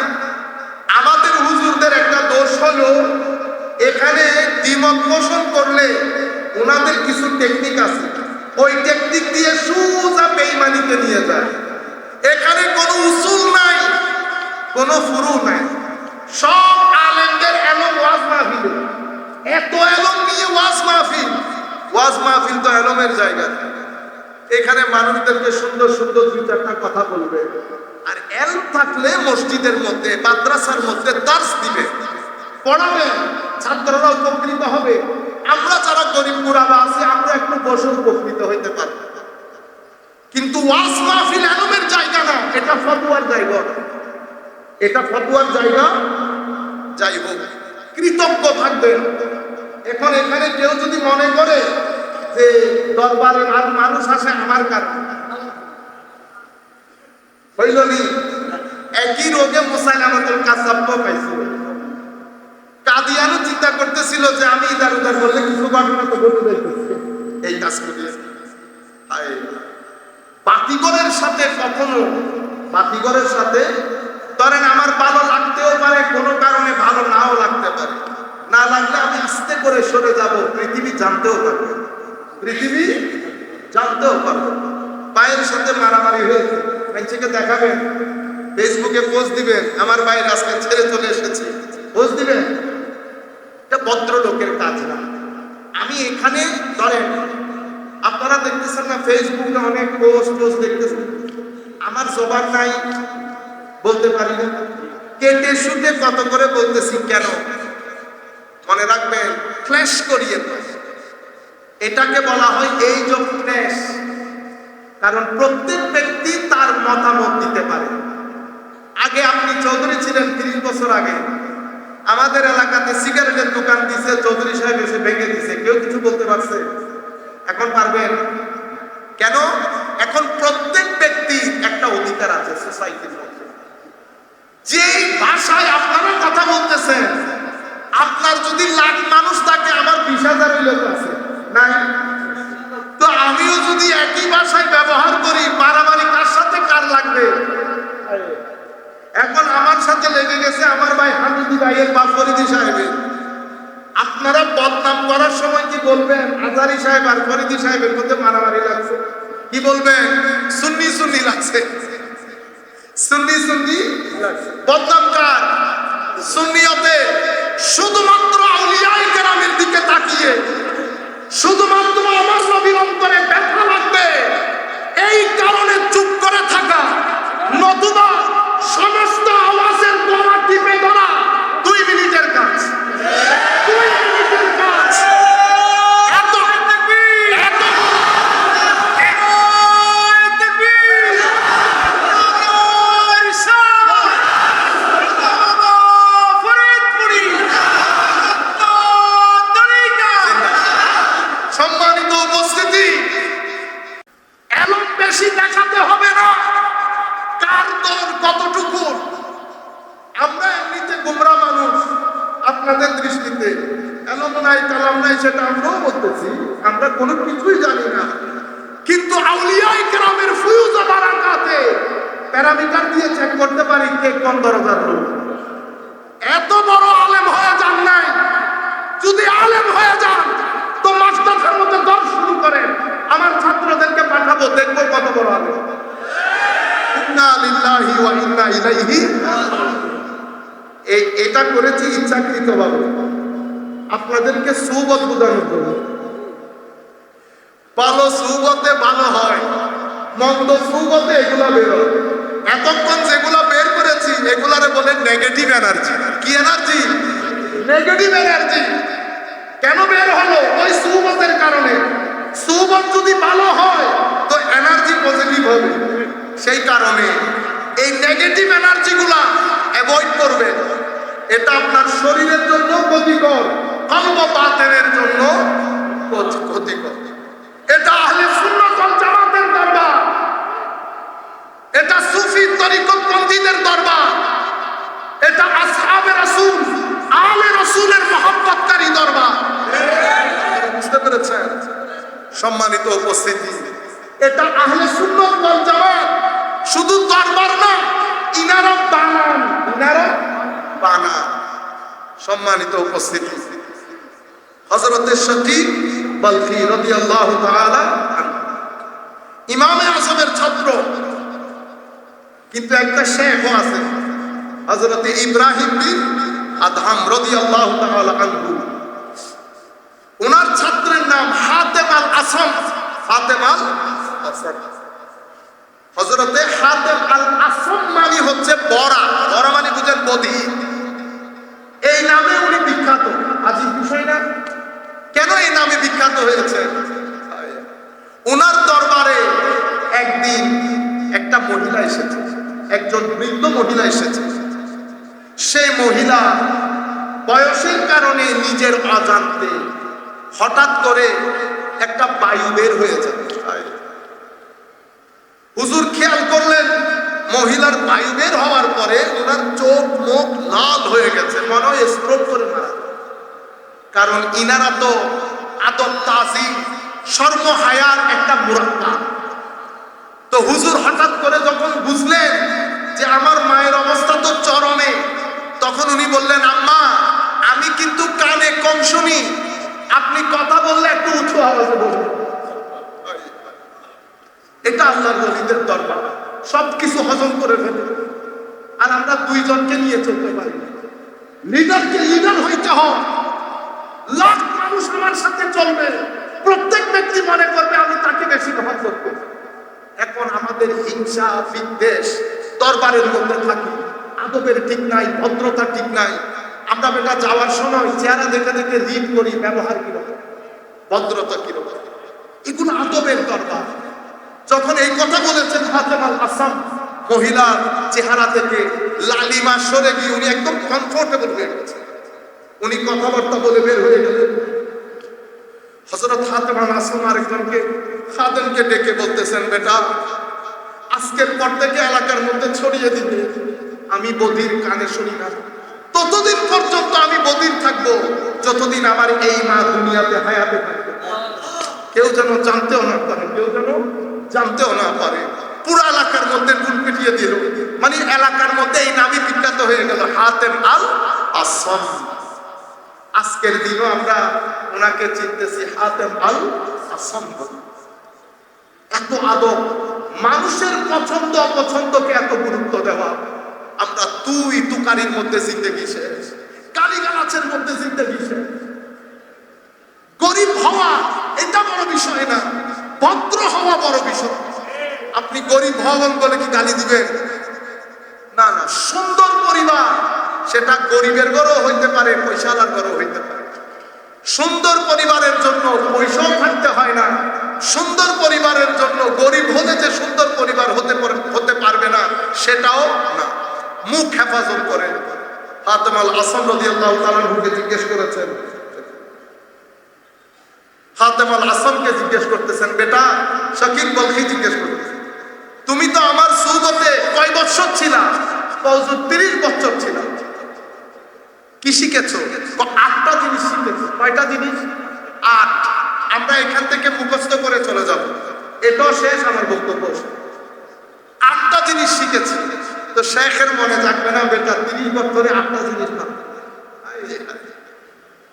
আমাদের হুজুরদের একটা দোষ হলো, এখানে দ্বিমত পোষণ করলে ওনাদের কিছু টেকনিক আছে, ওই টেকনিক দিয়ে সোজা বেঈমানিতে নিয়ে যায়। এখানে কোনো উসুল নাই, কোনো ফুরু নাই। সব আলেমদের এলম ওয়াজ মাহফিল, এত এলম নিয়ে ওয়াজ মাহফিল। ওয়াজ মাহফিল তো এলমের জায়গা। এখানে মানুষদেরকে সুন্দর সুন্দর দুই চারটা কথা বলবে, আর এলম থাকলে মসজিদের মধ্যে মাদ্রাসার মধ্যে দার্স দিবে, পড়াবে, ছাত্ররা উপকৃত হবে। আমরা যারা গরিব গুরাবা আছি আমরা একটু বসে উপকৃত হইতে পারি, কিন্তু ওয়াজ মাহফিল এলমের জায়গা না, এটা ফতোয়ার জায়গা। এটা ফতোয়ার জায়গা। যাই হোক, কৃতজ্ঞ থাকবেন। এখন এখানে কেউ যদি মনে করে যে দরবারে আর মানুষ আসে আমার কারণে, হইলনি একই রোগে মুসাইলামাতুল কাযযাব পাইছিল। কাদিয়ানও চিন্তা করতেছিল যে আমি ইদার উদার বললে কিছু ঘটনা তো ঘটে যাইতেছে, এই কাজ করি। বাতিঘরের সাথে কখনো, বাতিঘরের সাথে ধরেন আমার ভালো লাগতেও পারে, কোনো কারণে ভালো নাও লাগতে পারে, না লাগলে আমি আস্তে করে সরে যাব, পৃথিবী জানতেও পারবে, পৃথিবী জানতেও পারবে। ভাইয়ের সাথে মারামারি হয়েছে, মানুষকে দেখাবেন, ফেসবুকে পোস্ট দিবেন, আমার ভাইয়ের আজকে ছেড়ে চলে এসেছে, পোস্ট দিবেন। এটা ভদ্রলোকের কাজ না। আমি এখানে ধরেন আপনারা দেখতেছেন না ফেসবুকে অনেক পোস্ট দেখতেছেন, আমার জবান নাই, বলতে পারি না, কেটে শুটে কত করে বলতেছি। কেন? মনে রাখবেন, ক্ল্যাশ করিয়ে দেয়, এটাকে বলা হয় এই যে ক্ল্যাশ। কারণ প্রত্যেক ব্যক্তি তার মতামত দিতে পারে। আগে আপনি চৌধুরী ছিলেন, 30 বছর আগে আমাদের এলাকাতে সিগারেটের দোকান দিছে, চৌধুরী সাহেব এসে ভেঙে দিছে, কেউ কিছু বলতে পারছে? এখন পারবেন? কেন? এখন প্রত্যেক ব্যক্তি একটা অধিকার আছে সোসাইটির মধ্যে। যেই ভাষায় আপনারা কথা বলতেছেন, আপনার যদি লাখ মানুষ থাকে, আমার 20,000 লোক আছে নাই, তো আমিও যদি একই ভাষায় ব্যবহার করি, মারামারি কার সাথে কার লাগবে? এখন আমার সাথে লেগে গেছে আমার ভাই হামিদি ভাইয়ের বা ফরিদি সাহেবের। আপনারা বদনাম করার সময় কি বলবেন? আজারি সাহেব আর ফরিদি সাহেবের মধ্যে মারামারি লাগছে, কি বলবেন? সুন্নি সুন্নি লাগছে, সুন্নি সুন্নি লাগছে। বদনাম কার? সুন্নিয়তে। শুধুমাত্র আউলিয়ায়ে কেরামের দিকে তাকিয়ে, শুধুমাত্র আমার নবীর অন্তরে ব্যথা লাগবে এই কারণে চুপ করে থাকা, নতুবা সমস্ত আওয়াজের গলা টিপে ধরা 2 মিনিটের কাজ, 2 মিনিটের কাজ। এত আদর কতটুকু। আমরা এমনিতে গোমরা মানুষ আপনাদের দৃষ্টিতে, এলম নাই কালাম নাই সেটা আমরাও বলতেছি, আমরা কোনো কিছুই জানি না। কিন্তু আউলিয়ায়ে কেরামের ফুয়ুজ ও বারাকাতে প্যারামিটার দিয়ে চেক করতে পারি কে কোন দরজার লোক। এত বড় আলেম হয়ে যান নাই, যদি আলেম হয়ে যান তো মাস্টারের মতো দর শুরু করেন, আমার ছাত্রদেরকে পাঠাবো, দেখবো কত বড় আলেম। ইন্না লিল্লাহি ওয়া ইন্না ইলাইহি। এটা করেছি ইচ্ছাকৃতভাবে আপনাদেরকে সুবত বোঝানোর জন্য। ভালো সুবতে ভালো হয়, মন্দ সুবতে এগুলা বের হয়। এতক্ষণ যেগুলা বের করেছি এগুলারে বলে নেগেটিভ এনার্জি। কি এনার্জি? Negative energy. কেন বের হলো? ওই সুবতের কারণে। সুবত যদি ভালো হয় তো এনার্জি পজিটিভ হবে, সেই কারণে এই নেগেটিভ এনার্জি গুলা অ্যাভয়েড করবেন। এটা আপনার শরীরের জন্য ক্ষতিকর, কলব বাতেনের জন্য ক্ষতিকর। এটা আহলে সুন্নাত ওয়াল জামাতের দরবার, এটা সুফি তরিকতপন্থীদের দরবার, এটা আসহাবে রাসূল আলে রাসূলের মহব্বতকারী দরবার। বুঝতে পেরেছেন সম্মানিত উপস্থিতি? এটা আহলে সুন্নাত ওয়াল জামাত শুধু দরবার না, ইনারা বানান, ইনারা বানান। সম্মানিত উপস্থিতি, হযরত শকীক বলখী রাদিয়াল্লাহু তাআলা ইমামে আযমের ছাত্র, কিন্তু একটা শেখও আছে হযরত ইব্রাহিম বিন আদহাম রাদিয়াল্লাহু তাআলা আনহু। ওনার ছাত্রের নাম হাতেম আল আসম। হাতেম আল আসম, হযরতে হাতেম আল আসম মানে হচ্ছে বড়া। বড়া মানে বুঝেন বধির। এই নামে উনি বিখ্যাত। আজিব বিষয় না? কেন এই নামে বিখ্যাত হয়েছে? ওনার দরবারে একদিন একটা মহিলা এসেছে, একজন বৃদ্ধ মহিলা এসেছে। সেই মহিলা বয়সের কারণে নিজের অজান্তে হঠাৎ করে একটা বায়ু বের হয়ে যায়। হুজুর খেয়াল করলেন মহিলার বায়ু বের হওয়ার পরে ওনার চোখ মুখ লাল হয়ে গেছে, মনে হয় স্ট্রোক করে মারা। কারণ ইনারা তো আদব তাজিম শর্ম হায়ার একটা মুরাক্কাব। তো হুজুর হঠাৎ করে যখন বুঝলেন যে আমার মায়ের অবস্থা তো চরমে, তখন উনি বললেন, আম্মা আমি কিন্তু কানে কম শুনি, আপনি কথা বললে একটু উঁচু আওয়াজে বলুন। এটা আল্লাহর ওলিদের দরবার, সবকিছু হজম করে ফেলে। আর আমরা দুইজনকে নিয়ে চলতে পারি। লিডারকে লিডার হইতে হয়, লাখ মানুষ আমার সাথে চলবে, প্রত্যেক ব্যক্তি মনে করবে আমি তাকে বেশি মহব্বত করি। এখন আমাদের হিংসা বিদ্বেষ দরবারের মধ্যে থাকি, আদবের ঠিক নাই, ভদ্রতা ঠিক নাই। আমরা বেটা যাওয়ার সময় চেহারা দেখে দেখে রিড করি, ব্যবহার কিরকম, ভদ্রতা কিরকম, এগুলো আদবের দরবার। যখন এই কথা বলেছেন হাতেম আল আসম, মহিলার চেহারা থেকে লালিমা সরে গিয়ে উনি একদম কমফোর্টেবল হয়ে গেছে। উনি কথাবার্তা বলে বের হয়ে গেলেন। হযরত হাতেম আল আসম আরেকজনকে খাদেমকে ডেকে বলতেছেন, বেটা আজকের পর থেকে এলাকার মধ্যে ছড়িয়ে দিবে আমি বধির, কানে শুনি না। ততদিন পর্যন্ত আমি বধির থাকবো যতদিন আমার এই মা দুনিয়াতে হায়াতে থাকবে। কেউ যেন জানতেও না পারে, কেউ যেন জানতেও না পারে। পুরো এলাকার মধ্যে ঢুল পিটিয়ে দিল, মানে এলাকার মধ্যে এই নামই বিখ্যাত হয়ে গেল, হাতেম আল আসম। আজকের দিনও আমরা ওনাকে চিনতেছি হাতেম আল আসম। এত আদব, মানুষের পছন্দ অপছন্দকে এত গুরুত্ব দেওয়া। আমরা তুই তুকারির মধ্যে জিন্দেগি শেষ, গালিগালাজের মধ্যে জিন্দেগি শেষ। গরিব হওয়া এটা বড় বিষয় না, ভদ্র হওয়া বড় বিষয়। আপনি গরিব হওয়ান বলে কি গালি দিবেন? না না, সুন্দর পরিবার সেটা গরিবের ঘরও হইতে পারে, পয়সাওয়ালার ঘরও হইতে পারে। সুন্দর পরিবারের জন্য পয়সাও থাকতে হয় না। সুন্দর পরিবারের জন্য গরিব হলে যে সুন্দর পরিবার হতে পারবে না সেটাও না। মুখ হেফাজত করে। হাতেম আল আসম রাদিয়াল্লাহু তাআলা আনহুকে জিজ্ঞেস করেছেন, হাতেম আল আসমকে জিজ্ঞেস করতেছেন, বেটা শকীক বলখী জিজ্ঞেস করতেছেন, তুমি তো আমার সুহবতে কয় বছর ছিলা? হুজুর 30 বছর ছিলাম। কি শিখেছো? 8টা জিনিস শিখেছো। কয়টা জিনিস? 8। আমরা এখান থেকে মুখস্থ করে চলে যাব, এটাও শেষ, আমার বক্তব্য। 8টা জিনিস শিখেছি। তো শেখের মনে থাকবে না বেটা 30 বছরে 8টা জিনিস না।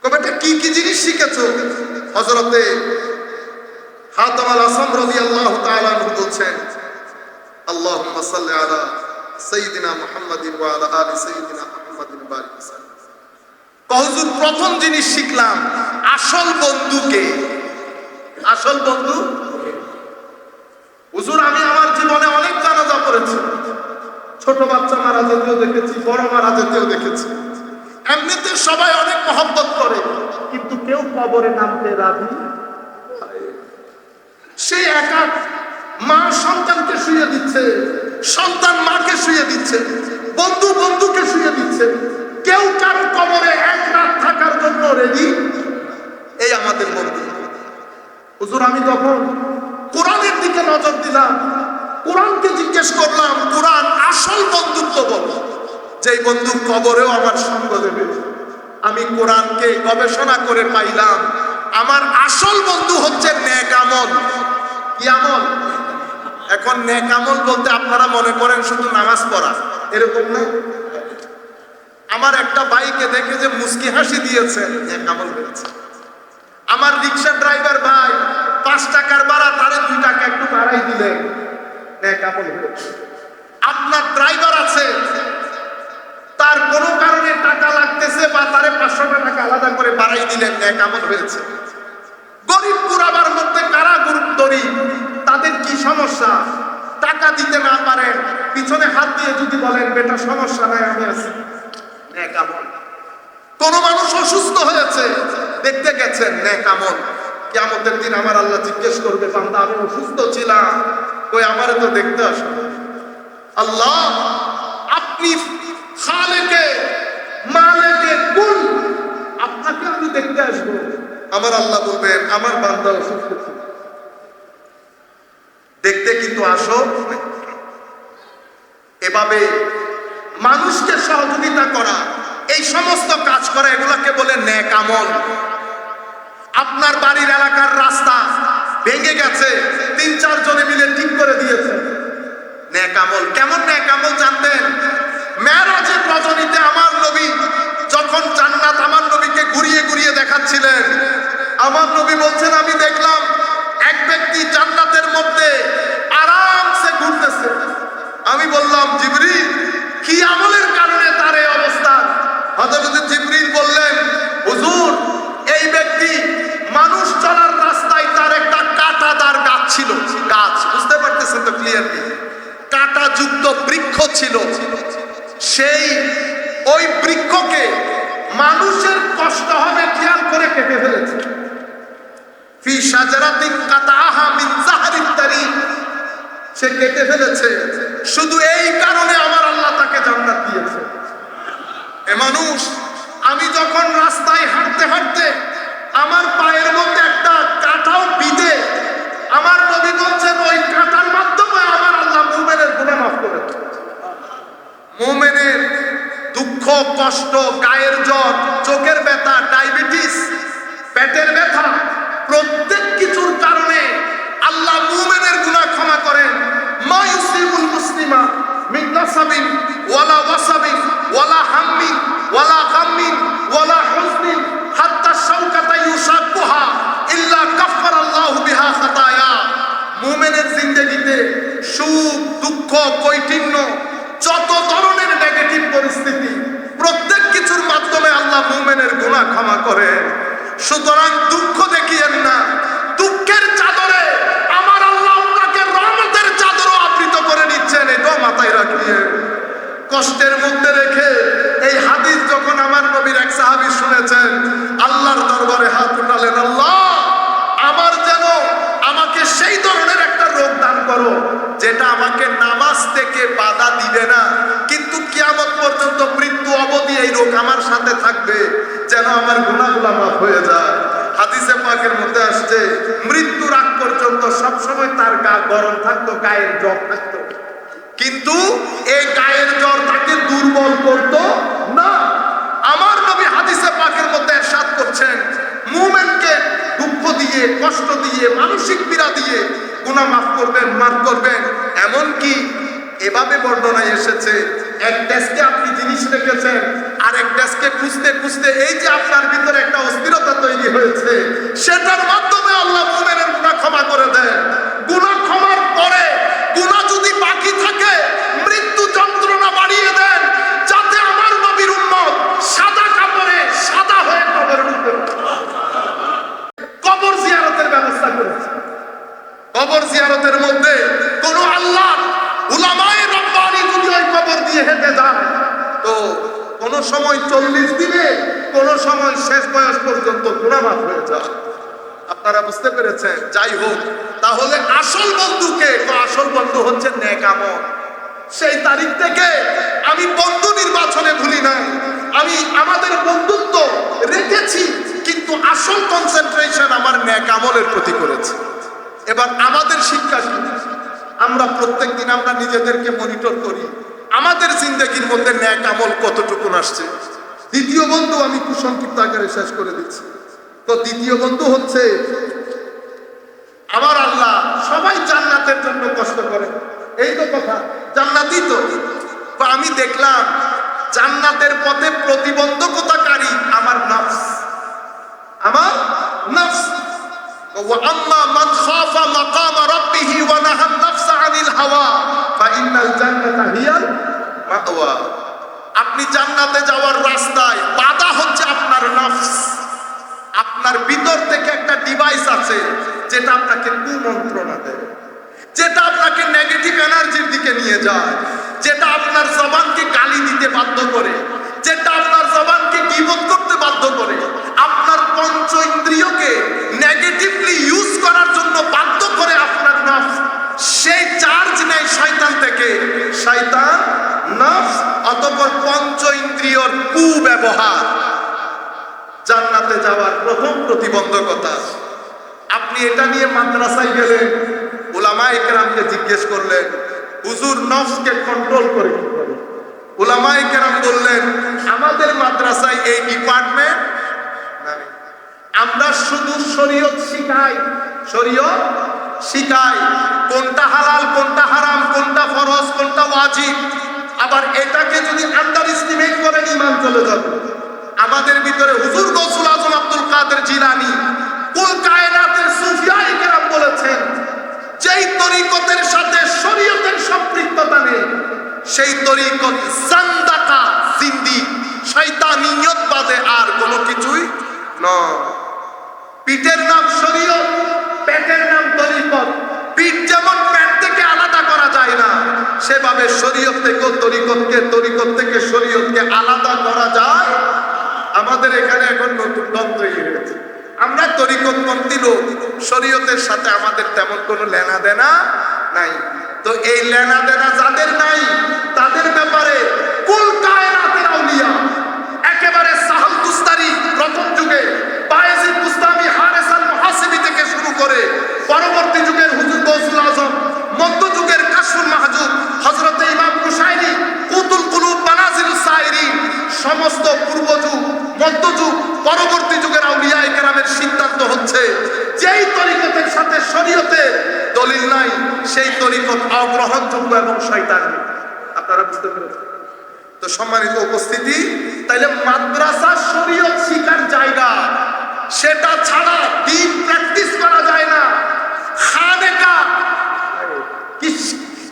বেটা কি কি জিনিস শিখেছো? হযরতে হাতাম আল আসম রাদিয়াল্লাহু তাআলা আনহু বলছেন, আল্লাহুম্মা সাল্লি আলা সাইয়্যিদিনা মুহাম্মাদিন ওয়া আলা আলি সাইয়্যিদিনা মুহাম্মাদিন বারিক সাল্লাম। হুজুর প্রথম জিনিস শিখলাম আসল বন্ধুকে। আসল বন্ধু হুজুর আমি আমার জীবনে অনেক জানাজা পড়েছি, ছোট বাচ্চা মারা যেতেও দেখেছি, বড় মারা যেতেও দেখেছি। এমনিতে সবাই অনেক মহব্বত করে, কিন্তু কেউ কবরে নামতে রাজি। সে একা, মা সন্তানকে শুয়ে দিচ্ছে, সন্তান মাকে শুয়ে দিচ্ছে, বন্ধু বন্ধুকে শুয়ে দিচ্ছে, কেউ কারো কবরে এক রাত থাকার জন্য রেডি। এই আমাদের বন্ধু। হুজুর আমি যখন কোরআনের দিকে নজর দিলাম, কোরআনকে জিজ্ঞেস করলাম, কোরআন আসল বন্ধুত্ব বলো, যেই বন্ধু কবরেও আমার সঙ্গ দেবে। আমি কোরআনকে গবেষণা করে পাইলাম আমার আসল বন্ধু হচ্ছে নেক আমল। কি আমল? এখন নেক আমল বলতে আপনারা মনে করেন শুধু নামাজ পড়া, এরকম না। আমার একটা ভাইকে দেখে যে মুস্কি হাসি দিয়েছে, নেক আমল হয়েছে। আমার রিকশা ড্রাইভার ভাই 5 টাকার ভাড়া, তারে 2 টাকা একটু বাড়াই দিলেন, নেক আমল হয়েছে। আপনার ড্রাইভার আছে, তার কোনো কারণে টাকা লাগতেছে বা তারে 500 টাকা আলাদা করে বাড়াই দিলেন, নেক আমল হয়েছে। গরিব পুরাবার মধ্যে কারা গরিব, তাদের কি সমস্যা? টাকা দিতে না পারেন, পিছনে হাত দিয়ে যদি বলেন বেটা সমস্যা নাই আমি আছি, নেক আমল। কোন মানুষ অসুস্থ হয়েছে, দেখতে গেছেন, নেক আমল। কিয়ামতের দিন আমার আল্লাহ জিজ্ঞেস করবে, বান্দা আমি অসুস্থ ছিলাম, কই আমারে তো দেখতে আসো। আল্লাহ আপনি খালেকে মালিকে কুল, আপনাকে আমি দেখতে আসবো। আমার আল্লাহ বলবেন আমার বান্দা অসুস্থ ছিল, দেখতে কিন্তু আসো। এভাবে মানুষকে সহযোগিতা করা, এই সমস্ত কাজ করা, এগুলাকে বলে নেক আমল। আপনার বাড়ির এলাকার রাস্তা ভেঙে গেছে, 3-4 জনে মিলে ঠিক করে দিয়েছে, নেক আমল। কেমন নেক আমল জানতেন? মেরাজের রজনীতে আমার নবী যখন জান্নাত আমার নবীকে ঘুরিয়ে ঘুরিয়ে দেখাচ্ছিলেন, আমার নবী বলছেন আমি দেখলাম এক ব্যক্তি জান্নাতের মধ্যে আরামসে ঘুরতেছে। আমি বললাম জিবরিল কি আমলের কারণে তার এই অবস্থা? হযরত জিবরিল বললেন হুজুর এই ব্যক্তি মানুষ চলার রাস্তায় তার একটা কাঁটাদার গাছ ছিল, গাছ, বুঝতে পারতেছেন তো ক্লিয়ারলি, কাঁটাযুক্ত বৃক্ষ ছিল। সেই ওই বৃক্ষকে মানুষের কষ্ট হবে খেয়াল করে কেটে ফেলেছে। ফি শাজারাতিন কাতাহা মিন যাহরিত তারিক, সে কেটে ফেলেছে। শুধু এই কারণে আমার আল্লাহ তাকে জান্নাত দিয়েছে। এ মানুষ, আমি যখন রাস্তায় হাঁটতে হাঁটতে আমার পায়ের মধ্যে একটা কাঁটাও বিঁধে, আমার নবী বলছেন ওই কাঁটার মাধ্যমে আমার আল্লাহ মুমিনের গুনাহ মাফ করে দেন। মুমিনের দুঃখ কষ্ট, গায়ের জ্বর, চোখের ব্যথা, ডায়াবেটিস, পেটের ব্যথা, প্রত্যেক কিছুর কারণে আল্লাহ মুমিনের গুনাহ ক্ষমা করেন। মা ইউসিবুল মুসলিমা মিন নাসাবিন ওয়ালা ওয়াসাবিন ওয়ালা হাম্মিন ওয়ালা গাম্মিন ওয়ালা হুজনিন হাত্তা শাওকাতা ইউসাকুহা ইল্লা কাফফারাল্লাহু বিহা খাতায়া। মুমিনের জিন্দেগিতে সুখ, দুঃখ, কৈঠিন্য, যত ধরনের নেগেটিভ পরিস্থিতি, প্রত্যেক কিছুর মাধ্যমে আল্লাহ মুমিনের গুনাহ ক্ষমা করেন। সুতরাং দুঃখ দেখিয়েন না, দুঃখের চাদরে আমার আল্লাহ আপনাকে রহমতের চাদরও আবৃত করে নিচ্ছেন, এটাও মাথায় রাখিয়ে। কষ্টের মধ্যে রেখে এই হাদিস যখন আমার নবীর এক সাহাবী শুনেছেন, আল্লাহর দরবারে হাত উঠালেন, আল্লাহ আমার যেন আমাকে সেই ধরনের একটা রোগ দান করো যেটা আমাকে নামাজ থেকে বাধা দিবে না, কিন্তু কিয়ামত পর্যন্ত মৃত্যু অবধি এই রোগ আমার সাথে থাকবে, যেন আমার গুনাহগুলো মাফ হয়ে যায়। হাদিসে পাকের মধ্যে আসছে মৃত্যুর আগ পর্যন্ত সব সময় তার গা গরম থাকতো, গায়ের জ্বর থাকতো, কিন্তু এই গায়ের জ্বর তাকে দুর্বল করতো না। আমার নবী হাদিসে পাকের মধ্যে ইরশাদ করছেন, মুমিনকে দুঃখ দিয়ে, কষ্ট দিয়ে, মানসিক পীড়া দিয়ে গুনাহ মাফ করবেন, মাফ করবেন। এমন কি এভাবে বর্ণনায় এসেছে, এক ডেস্কে আপনি জিনিস রেখেছেন, আর এক ডেস্কে খুঁজতে খুঁজতে এই যে আপনার ভিতরে একটা অস্থিরতা তৈরি হয়েছে, সেটার মাধ্যমে আল্লাহ মুমিনের গুনাহ ক্ষমা করে দেন। গুনাহ ক্ষমার পরে গুনাহ যদি বাকি থাকে, মৃত্যু যন্ত্রণা বাড়িয়ে দেন, যাতে আমার নবীর উম্মত সাদা কাপড়ে সাদা হয়ে কবরে ঢুকতে পারে। কবর জিয়ারতের ব্যবস্থা করেছে। কবর জিয়ারতের মধ্যে কোন আল্লাহ উলামায়ে রব্বানি যদি ওই কবর দিয়ে হেঁটে যায়, তো কোন সময় 40 দিনে, কোন সময় শেষ বয়স পর্যন্ত গুনাহ মাফ হয়ে যায়। আপনারা বুঝতে পেরেছেন? যাই হোক, তাহলে আসল বন্ধুকে, আসল বন্ধু হচ্ছে নেক আমল। সেই তারিখ থেকে আমি বন্ধু নির্বাচনে ভুলি নাই, আমি আমাদের বন্ধুত্ব রেখেছি, কিন্তু আসল কনসেন্ট্রেশন আমার নেক আমলের প্রতি করেছি। এবার আমাদের শিক্ষা কি? আমরা প্রত্যেকদিন আমরা নিজেদেরকে মনিটর করি, আমাদের জিন্দেগির মধ্যে নেক আমল কতটুকু আসছে। দ্বিতীয় বন্ধু আমি খুব সংক্ষিপ্ত আকারে শেষ করে দিচ্ছি। তো দ্বিতীয় বন্ধু হচ্ছে আমার আল্লাহ সবাই জান্নাতের জন্য কষ্ট করে, এই তো কথা, জান্নাতই তো। আমি দেখলাম জান্নাতের পথে প্রতিবন্ধকতাকারী আমার নফস, আমার নফস। وَأَمَّا مَنْ خَافَ مَقَامَ رَبِّهِ وَنَهَى النَّفْسَ عَنِ الْهَوَى فَإِنَّ الْجَنَّةَ هِيَ الْمَأْوَى। আপনি জান্নাতে যাওয়ার রাস্তায় বাধা হচ্ছে আপনার নফস। আপনার ভিতর থেকে একটা ডিভাইস আছে যেটা আপনাকে কুমন্ত্রণা দেয়, যেটা আপনাকে নেগেটিভ এনার্জির দিকে নিয়ে যায়, যেটা আপনার জবানকে গালি দিতে বাধ্য করে, যেটা আপনার জবানকে গীবত করতে বাধ্য করে, আপনার পঞ্চ ইন্দ্রিয়কে নেগেটিভলি ইউজ করার জন্য বাধ্য করে আপনার নফস। সেই চার্জ নেয় শয়তান থেকে, শয়তান নফস। অতঃপর পঞ্চ ইন্দ্রিয়র কুব্যবহার জান্নাতে যাওয়ার প্রথম প্রতিবন্ধকতা। আপনি এটা নিয়ে মাদ্রাসায় গেলেন, উলামায়ে কেরামকে জিজ্ঞেস করলেন, হুজুর নফসকে কন্ট্রোল করে কি করে? উলামায়ে কেরাম বললেন, আমাদের মাদ্রাসায় এই ডিপার্টমেন্ট নাই, আমরা শুধু শরীয়ত শিখাই, শরীয়ত শিখাই, কোনটা হালাল, কোনটা হারাম, কোনটা ফরজ, কোনটা ওয়াজিব। আবার এটাকে যদি আন্ডার এস্টিমেট করেন, ঈমান চলে যাবে। আমাদের ভিতরে হুজুর গৌসুল আজম আব্দুল কাদের জিলানী, কুল কায়নাতের সুফিয়ায়ে কেরাম বলেছেন, যেই তরিকতের সাথে শরীয়তের সম্পৃক্ততা নেই, সেই তরিকত জান্দাকা, জিন্দিক, শয়তানিয়ত বাদে আর কোনো কিছুই নয়। পিঠের নাম শরীয়ত, পেটের নাম তরিকত। পিঠ যেমন পেট থেকে আলাদা করা যায় না, সেভাবে শরীয়ত থেকেও তরিকতকে, তরিকত থেকে শরীয়তকে আলাদা করা যায়। আমাদের এখানে এখন নতুন দল তৈরি হয়েছে, আমরা তরিকতপন্থী লোক, শরীয়তের সাথে আমাদের তেমন কোনো লেনা দেনা নাই। তো এই লেনা দেনা যাদের নাই, তাদের ব্যাপারে কুল কায়নাতের আউলিয়া, একেবারে সাহল তুস্তারি প্রথম যুগে, বায়েজিদ বুস্তামি, হারেস আল মুহাসিবি থেকে শুরু করে পরবর্তী যুগের হুজুর গৌসুল আজম, মধ্য যুগের কাশফুল মাহজুব, হযরতে ইমাম কুশাইরি, কুতুল কুলুব, মানাজিলুস সাইরিন, সমস্ত পূর্ব যুগ, মধ্য যুগ, পরবর্তী যুগের আউলিয়ায়ে কেরামের সিদ্ধান্ত হচ্ছে, যেই তরিকতের সাথে শরীয়তের দলিল নাই, সেই তরিকত অগ্রহণযোগ্য এবং শয়তানি। আপনারা বুঝতে পেরেছেন? তো সম্মানিত উপস্থিতি, তাইলে মাদ্রাসা শরীয়ত শিখার জায়গা, সেটা ছাড়া দ্বীন প্র্যাকটিস করা যায় না। খানেকা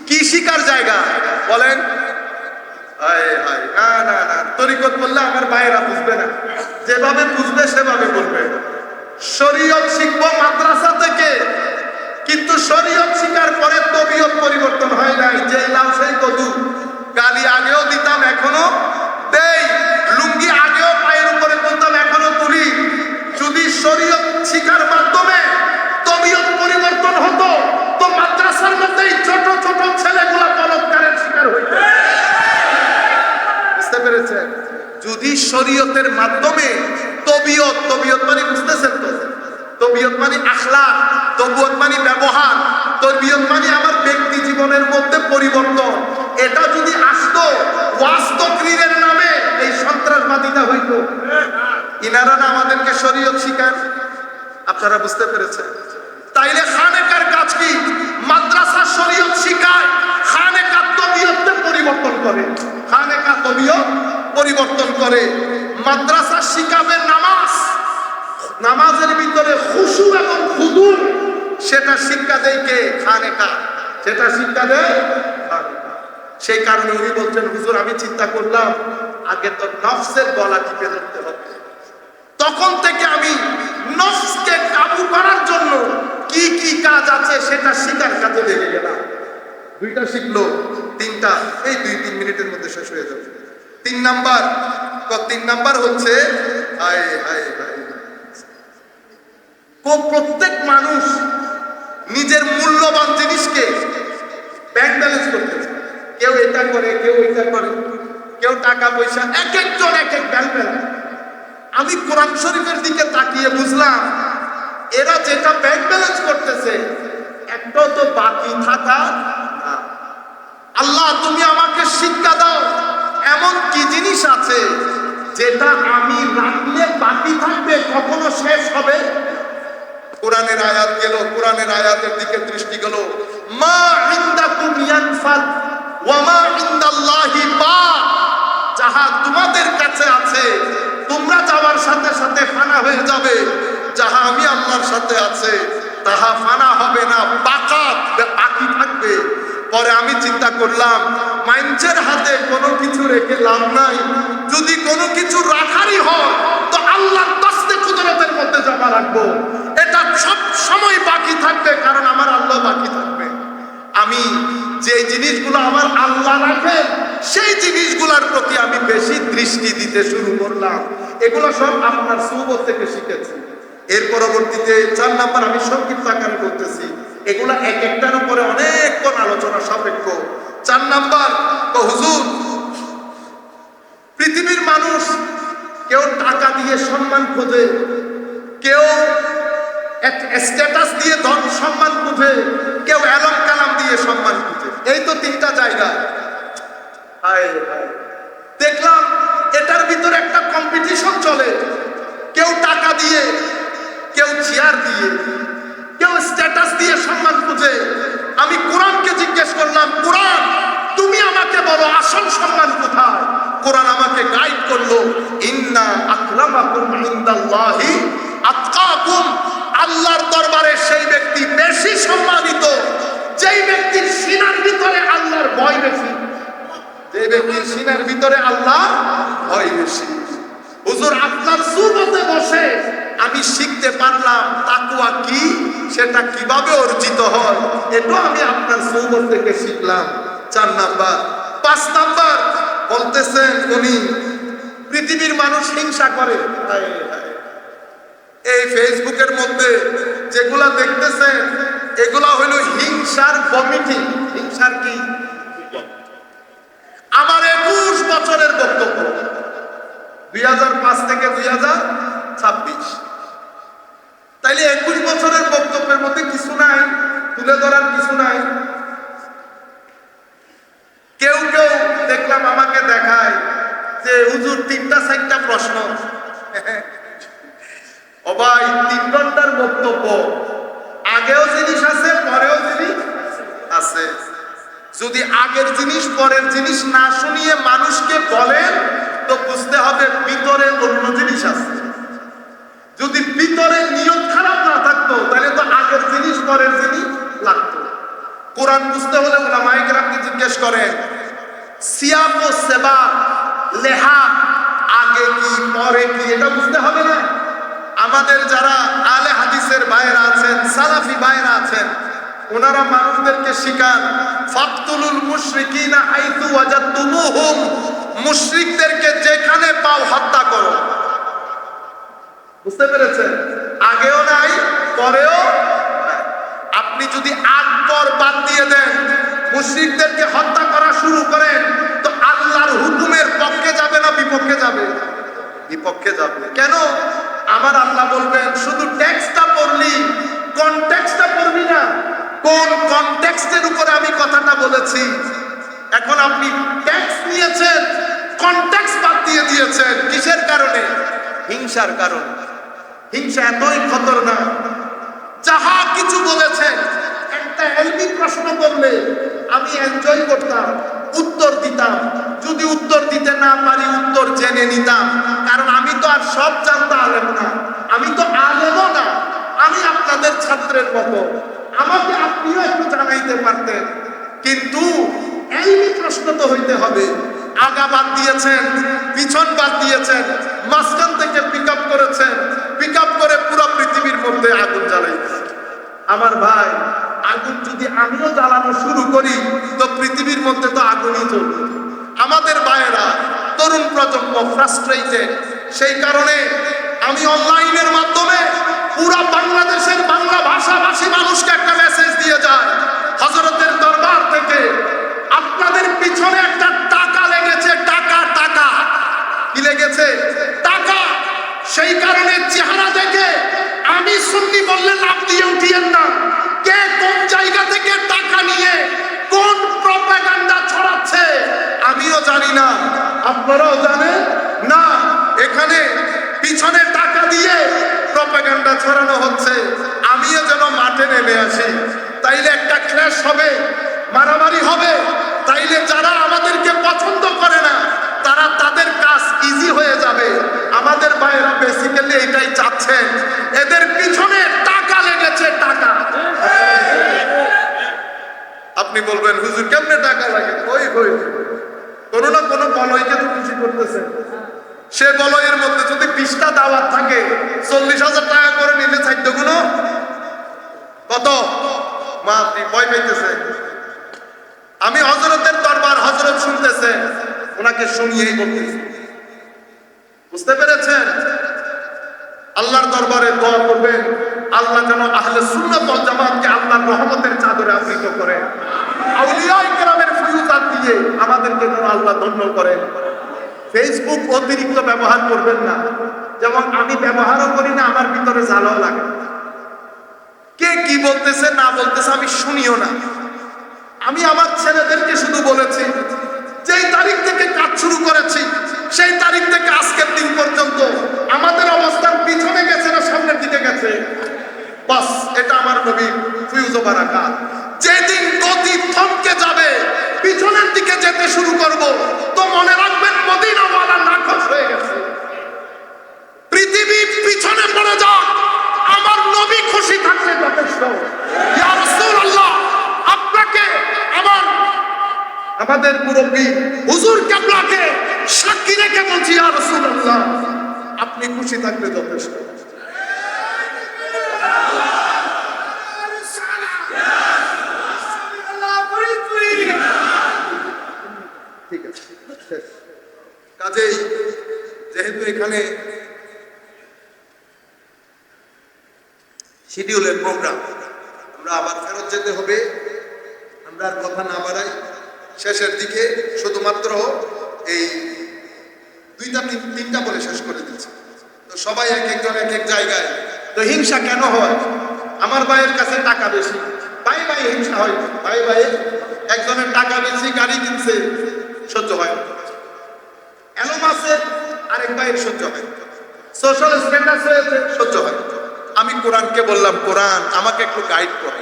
কি শিখার জায়গা বলেন? না না না, তরিকত বললে আমার ভাইয়েরা বুঝবে না, যেভাবে বুঝবে সেভাবে বলবে। শরীয়ত শিখবো মাদ্রাসা থেকে, কিন্তু শরীয়ত শিখার পরে তবিয়ত পরিবর্তন হয় নাই। যে লাভ সেই কদু, গালি আগেও দিতাম, এখনো দেই, লুঙ্গি আগেও পায়ের উপরে তুলতাম, এখনো তুলি। যদি শরীয়ত শিখার মাধ্যমে তবিয়ত পরিবর্তন হতো, তো মাদ্রাসার মধ্যেই ছোট ছোট ছেলেগুলা বলৎকারের শিকার হইত। বুঝতে পেরেছেন? যদি শরীয়তের মাধ্যমে তবিয়ত, তবিয়ত মানে বুঝতেছেন তো, তরবিয়ত মানে আখলাক, তরবিয়ত মানে ব্যবহার, তরবিয়ত মানে আমার ব্যক্তি জীবনের মধ্যে পরিবর্তন। এটা যদি আসতো ওয়াজ তাকরীরের নামে, এই সন্ত্রাসবাদীটা হইতো। ইনারা না আমাদেরকে শরীয়ত শিখান। আপনারা বুঝতে পেরেছেন? তাইলে খানেকার কাজ কি? মাদ্রাসা শরীয়ত শিখায়, খানেকা তবিয়তকে পরিবর্তন করে। খানেকা তবিয়ত পরিবর্তন করে। মাদ্রাসা শিখাবে নামাজ, নামাজের ভিতরে খুশু এবং খুদু, সেটা শিক্ষা দেয় কে? খানেকা। সেটা শিক্ষা দেয় খানেকা। সেই কারণে উনি বলছেন, হুজুর আমি চিন্তা করলাম আগে তো নফসের গলা টিপে ধরতে হবে। তখন থেকে আমি নফসকে কাবু করার জন্য কি কি কাজ আছে সেটা শিকার কাজে লেগে গেলাম। দুইটা শিখলো, তিনটা এই 2-3 মিনিটের মধ্যে শেষ হয়ে যাবে। 3 নাম্বার হচ্ছে প্রত্যেক মানুষ নিজের মূল্যবান জিনিসকে ব্যাংক ব্যালেন্স করতে চায়। কেউ এটা করে, কেউ এটা করে, কেউ টাকা পয়সা, এক একজন এক এক ব্যাংক ব্যালেন্স। আমি কোরআন শরীফের দিকে তাকিয়ে বুঝলাম এরা যেটা ব্যাংক ব্যালেন্স করতেছে একটাও তো বাকি থাকা না। আল্লাহ তুমি আমাকে শিক্ষা দাও, এমন কি জিনিস আছে যেটা আমি রাখলে বাকি থাকবে, কখনো শেষ হবে? কোরআনের আয়াত গেল, কোরআনের আয়াতের দিকে দৃষ্টি গেল, মা ইনদাকুম ইয়ানফাদ ওয়া মা ইনদাল্লাহি বাক। যাহা তোমাদের কাছে আছে তোমরা যাওয়ার সাথে সাথে ফানা হয়ে যাবে, যাহা আমি আল্লাহর সাথে আছে তাহা ফানা হবে না, বাকি থাকবে। পরে আমি চিন্তা করলাম মানুষের হাতে কোনো কিছু রেখে লাভ নাই। যদি কোনো কিছু রাখারই হয় তো আল্লাহর দস্তে কুদরতের মধ্যে জমা রাখবো। এটা সব সময় বাকি থাকবে, কারণ আমার আল্লাহ বাকি থাকবে। আমি যে জিনিসগুলো আমার আল্লাহ রাখেন সেই জিনিসগুলোর প্রতি আমি বেশি দৃষ্টি দিতে শুরু করলাম। এগুলো সব আপনার সুবত থেকে শিখেছি। এর পরবর্তীতে 4 নাম্বার আমি সংক্ষিপ্ত আকারে বলতেছি, এগুলা এক একটার উপরে অনেকক্ষণ আলোচনা সাপেক্ষ। 4 নাম্বার, হুজুর পৃথিবীর মানুষ কেউ টাকা দিয়ে সম্মান খোঁজে, কেউ স্ট্যাটাস দিয়ে ধন সম্মান খুঁজে, কেউ এলম কালাম দিয়ে সম্মান খুঁজে। এই তো 3টা জায়গা। দেখলাম এটার ভিতরে একটা কম্পিটিশন চলে। কেউ টাকা দিয়ে, কেউ চেয়ার দিয়ে, কেউ স্ট্যাটাস দিয়ে সম্মান খুঁজে। আমি কোরআনকে জিজ্ঞেস করলাম, কোরআন তুমি আমাকে বলো আসল সম্মান কোথায়? কোরআন আমাকে গাইড করলো, ইন্না আকরামাকুম ইনদাল্লাহি আতকাকুম। আল্লাহর দরবারে সেই ব্যক্তি বেশি সম্মানিত যেই ব্যক্তির সিনার ভিতরে আল্লাহর ভয় বেশি। যে ব্যক্তির সিনার ভিতরে আল্লাহর ভয় বেশি। হুজুর আপনার সুবতে বসে আমি শিখতে পারলাম তাকওয়া কি, সেটা কিভাবে অর্জিত হয়, এটাও আমি আপনার সুবত থেকে শিখলাম। 4 নাম্বার। 5 নাম্বার বলতেছেন উনি, পৃথিবীর মানুষ হিংসা করে। এই ফেসবুকের মধ্যে যেগুলা দেখতেছেন এগুলা হইল হিংসার ভমিটিং। হিংসার কি? আমার 21 বছরের বক্তব্য, 2005 থেকে 2026। তাইলে 21 বছরের বক্তব্যের মধ্যে কিছু নাই, তুলে ধরার কিছু নাই। কেউ কেউ দেখলাম আমাকে দেখায় যে হুজুর 3টা-4টা প্রশ্ন। ও ভাই 3 ঘন্টার বক্তব্য, আগেও জিনিস আছে পরেও জিনিস আছে। যদি আগের জিনিস পরের জিনিস না শুনিয়ে মানুষকে বলেন তো বুঝতে হবে ভিতরে অন্য জিনিস আছে। যদি ভিতরে নিয়ত খারাপ না থাকতো তাহলে তো আগের জিনিস পরের জিনিস লাগতো। কোরআন বুঝতে হলে উলামায়ে কেরামকে জিজ্ঞেস করেন, সিয়াক ও সেবা, লেহা আগে কি পরে কি, এটা বুঝতে হবে না? আমাদের যারা আলে হাদিসের ভাইরা আছেন, সালাফি ভাইরা আছেন, ওনারা মানুষদেরকে শিখান ফাকতুলুল মুশরিকিনা হাইতু ওয়াজাদতুমুহুম, মুশরিকদেরকে যেখানে পাও হত্যা করো। বুঝতে পেরেছেন? আগেও নাই পরেও। আপনি যদি আগ পর বাদ দিয়ে দেন, মুশরিকদেরকে হত্যা করা শুরু করেন, তো আল্লাহর হুকুমের পক্ষে যাবে না বিপক্ষে যাবে? বিপক্ষে যাবে। কেন? আমার আল্লাহ বলবেন শুধু টেক্সটটা পড়লি, কনটেক্সটটা পড়বি না। কোন কনটেক্সটের উপরে আমি কথাটা বলেছি? এখন আপনি টেক্সট নিয়েছেন, কনটেক্সট বাদ দিয়ে দিয়েছেন। কিসের কারণে? হিংসার কারণে। হিংসা এতই খতরনাক, যাহা কিছু বলেছেন একটা এলমি প্রশ্ন করলে আমি এনজয় করতাম, উত্তর দিতাম। যদি উত্তর দিতে না পারি উত্তর জেনে নিতাম, কারণ আমি তো আর সব জানতে আলেম না, আমি তো আলেমও না, আমি আপনাদের ছাত্রের মতো। আমাকে আপনিও একটু জানাইতে পারতেন, কিন্তু এলমি প্রশ্ন তো হইতে হবে। আগা বাদ দিয়েছেন, পিছন বাদ দিয়েছেন, মাঝখান থেকে পিক আপ করেছেন, পিক আপ করে পুরো পৃথিবীর মধ্যে আগুন জ্বালাইছেন। আমার ভাই, আগুন যদি আমিও জ্বালানো শুরু করি তো পৃথিবীর মধ্যে তো আগুনই জ্বলবে। আমাদের ভাইয়েরা, তরুণ প্রজন্ম ফ্রাস্ট্রেটেড, সেই কারণে আমি অনলাইনের মাধ্যমে পুরা বাংলাদেশের বাংলা ভাষাভাষী মানুষকে একটা মেসেজ দিয়ে যায়, হযরতের দরবার থেকে আপনাদের পিছনে একটা টাকা লেগেছে। টাকা টাকা কি লেগেছে? টাকা। সেই কারণে চেহারা দেখে আমি সুন্নি বললে লাভ দিয়ে উঠিয়েন না। কে কোন জায়গা থেকে টাকা নিয়ে কোন প্রপাগান্ডা ছড়াচ্ছে আমিও জানি না, আপনারাও জানেন না। এখানে পিছনে টাকা দিয়ে প্রপাগান্ডা ছড়ানো হচ্ছে। আমিও যেন মাঠে নেমে আসি, তাইলে একটা ক্ল্যাশ হবে, মারামারি হবে। তাইলে যারা আমাদেরকে পছন্দ করে না তারা তাদের কাজ ইজি হয়ে যাবে। আমাদের ভাইয়েরা বেসিক্যালি এটাই চাচ্ছেন, এদের পিছনে টাকা লেগেছে। টাকা। আপনি বলবেন হুজুর কেমনে টাকা লাগে? ওই ওই কোনো না কোনো বলয়কে তো খুশি করতেছে। সে বলয়ের মধ্যে যদি 20টা দাওয়াত থাকে, 40,000 টাকা করে নিলে 4 গুণ কত? মা আপনি ভয় পাইতেছে। আমি হযরতের দরবার, হযরত শুনতেছে, ওনাকে শুনিয়েই বলতেছি। বুঝতে পেরেছেন? আল্লাহর দরবারে দোয়া করবেন, আল্লাহ যেন আহলে সুন্নাত ওয়াল জামাতকে আল্লাহর রহমতের চাদরে আবৃত করেন। আউলিয়ায়ে কেরামের ফয়ুজাত দিয়ে আমাদেরকে যেন আল্লাহ ধন্য করেন। ফেসবুক অতিরিক্ত ব্যবহার করবেন না, যেমন আমি ব্যবহারও করি না, আমার ভিতরে জ্বালাও লাগে। কে কি বলতেছে না বলতেছে আমি শুনিও না। আমি আমার ছেলেদেরকে শুধু বলেছি, যেই তারিখ থেকে কাজ শুরু করেছি সেই তারিখ থেকে আজকের দিন পর্যন্ত আমাদের অবস্থান পিছনে গেছে না সামনের দিকে গেছে? বাস, এটা আমার নবীর ফয়ুজ ও বারাকাত। যেদিন গতি থমকে যাবে, পিছনের দিকে যেতে শুরু করব, তো মনে রাখবেন মদিনাওয়ালা নাখোশ হয়ে গেছে। পৃথিবী পিছনে পড়ে যাক, আমার নবী খুশি থাকলে যথেষ্ট। ইয়া রাসূলুল্লাহ, আপনাকে আমাদের মুরব্বী হুজুর কিবলাকে সাক্ষী রেখে বলছি, ইয়া রাসূলুল্লাহ আপনি খুশি থাকলে যথেষ্ট। ঠিক আছে, কাজেই যেহেতু এখানে শিডিউলের প্রোগ্রাম, আমরা আবার ফেরত যেতে হবে। আমরা আর কথা না বাড়াই, শেষের দিকে শুধুমাত্র এই 2-3টা বলে শেষ করে দিচ্ছি। তো সবাই এক একজন এক এক জায়গায়। তো হিংসা কেন হয়? আমার ভাইয়ের কাছে টাকা বেশি, ভাই ভাই হিংসা হয়। ভাই ভাই, একজনের টাকা বেশি, গাড়ি কিনছে, সহ্য হয় না। এলম আছে, আরেক ভাইয়ের সহ্য হয়। সোশ্যাল স্ট্যাটাস হয়েছে, সহ্য হয়। আমি কোরআনকে বললাম, কোরআন আমাকে একটু গাইড করে।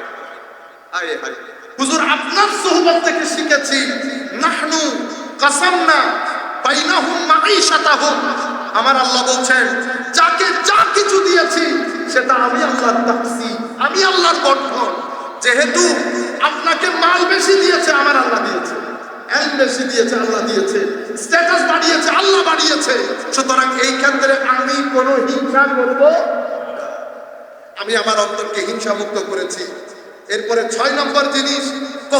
আরে হায় হুজুর, আপনার সুহবত থেকে শিখেছি, নাহনু কাসামনা বাইনাহুম মাঈশাতাহুম। আমার আল্লাহ বলছেন, যাকে যা কিছু দিয়েছি সেটা আমি আল্লাহর তাকসীম, আমি আল্লাহর বন্টন। যেহেতু আপনাকে মাল বেশি দিয়েছে, আমার আল্লাহ দিয়েছে, এলম বেশি দিয়েছে, আল্লাহ দিয়েছে, স্ট্যাটাস বাড়িয়েছে, আল্লাহ বাড়িয়েছে। সুতরাং এই ক্ষেত্রে আমি কোনো হিংসা করব, আমি আমার অন্তরকে হিংসা মুক্ত করেছি। এরপরে 6 নম্বর জিনিস,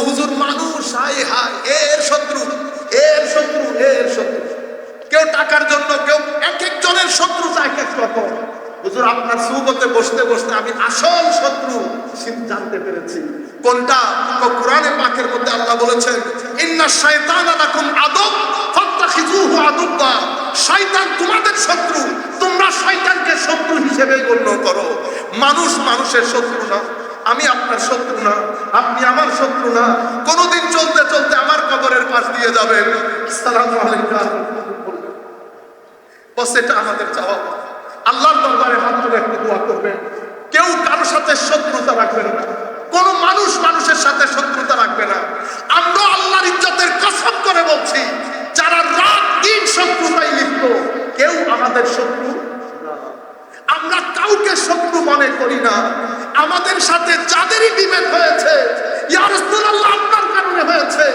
হুজুর মানুষ হায় হায় এর শত্রু, এর শত্রু, এর শত্রু। কেউ টাকার জন্য, কেউ এক একজনের শত্রুতা এক এক রকম। হুজুর আপনার সুহবতে বসতে বসতে আমি আসল শত্রু জানতে পেরেছি। কোনটা? কোরআনে পাকের মধ্যে আল্লাহ বলেছেন, ইন্নাশ শাইতানা লাকুম আদুব ফাত্তাখিযুহু আদুব্বা। শয়তান তোমাদের শত্রু, তোমরা শয়তানকে শত্রু হিসেবে গণ্য করো। মানুষ মানুষের শত্রু না, আমি আপনার শত্রু না, আপনি আমার শত্রু না। কোনদিন চলতে চলতে আমার কবরের পাশ দিয়ে যাবেন, আসসালামু আলাইকুম, বস এটা আমাদের চাওয়া। আল্লাহর দরবারে হাত তুলে একটু দোয়া করবেন, কেউ কারো সাথে শত্রুতা রাখবেন না, কোন মানুষ মানুষের সাথে শত্রুতা রাখবে না। আমরা আল্লাহর ইজ্জতের কসম করে বলছি, যারা রাত দিন শত্রুতায় লিপ্ত, কেউ আমাদের শত্রু না। আমরা কাউকে শত্রু মনে করি না। আমাদের সাথে যাদেরই বিভেদ হয়েছে, ইয়া রাসূলুল্লাহ আপনার কারণে হয়েছে,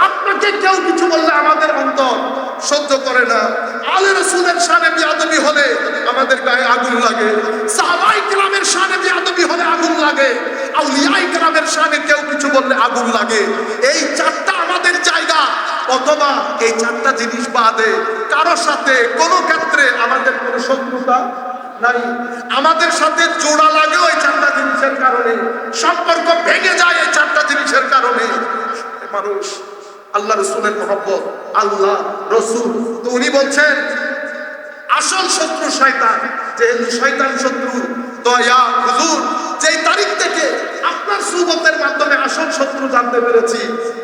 আপনাকে কেউ কিছু বললে আমাদের অন্তর সহ্য করে না। আলে রাসূলের শানে বেয়াদবি হলে আমাদের গায়ে আগুন লাগে, সাহাবায়ে কেরামের শানে বেয়াদবি হলে আগুন লাগে, আউলিয়ায়ে কেরামের শানে কেউ কিছু বললে আগুন লাগে। এই চারটা আমাদের জায়গা। অথবা এই চারটা জিনিস বাদে কারো সাথে কোনো ক্ষেত্রে আমাদের কোনো শত্রুতা নাই। আমাদের সাথে জোড়া লাগে ওই চারটা জিনিসের কারণে, সম্পর্ক ভেঙে যায় এই চারটা জিনিসের কারণে। মানুষ আল্লাহ রসুলের মহব্বত, আল্লাহ রসুল, তো উনি বলছেন আসল শত্রু শয়তান। যেহেতু শয়তান শত্রু, তো ইয়া হুজুর যেই তারিখ থেকে আপনার সুবতের মাধ্যমে আসল শত্রু জানতে পেরেছি,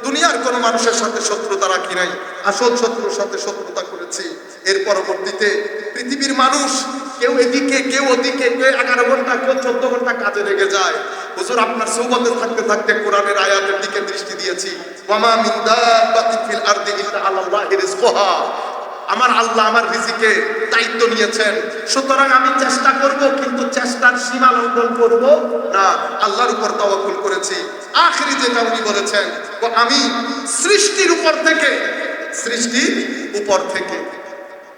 দুনিয়ার কোনো মানুষের সাথে শত্রুতা রাখি নাই, আসল শত্রুর সাথে শত্রুতা করেছি। এর পরবর্তীতে পৃথিবীর মানুষ কেউ এদিকে কেউ ওদিকে, কেউ 11 ঘন্টা কেউ 14 ঘন্টা কাজে লেগে যায়। হুজুর আপনার সুবতে থাকতে থাকতে কোরআনের আয়াতের দিকে দৃষ্টি দিয়েছি, ওয়ামা মিন দাব্বাতিন ফিল আরদি ইল্লা আলাল্লাহি রিজকুহা। আমার আল্লাহ আমার রিজিকে দায়িত্ব নিয়েছেন, সুতরাং আমি চেষ্টা করব, কিন্তু চেষ্টার সীমা লঙ্ঘন করব না। আল্লাহর উপর তাওয়াক্কুল করেছি। আখিরি যেটা উনি বলেছেন, আমি সৃষ্টির উপর থেকে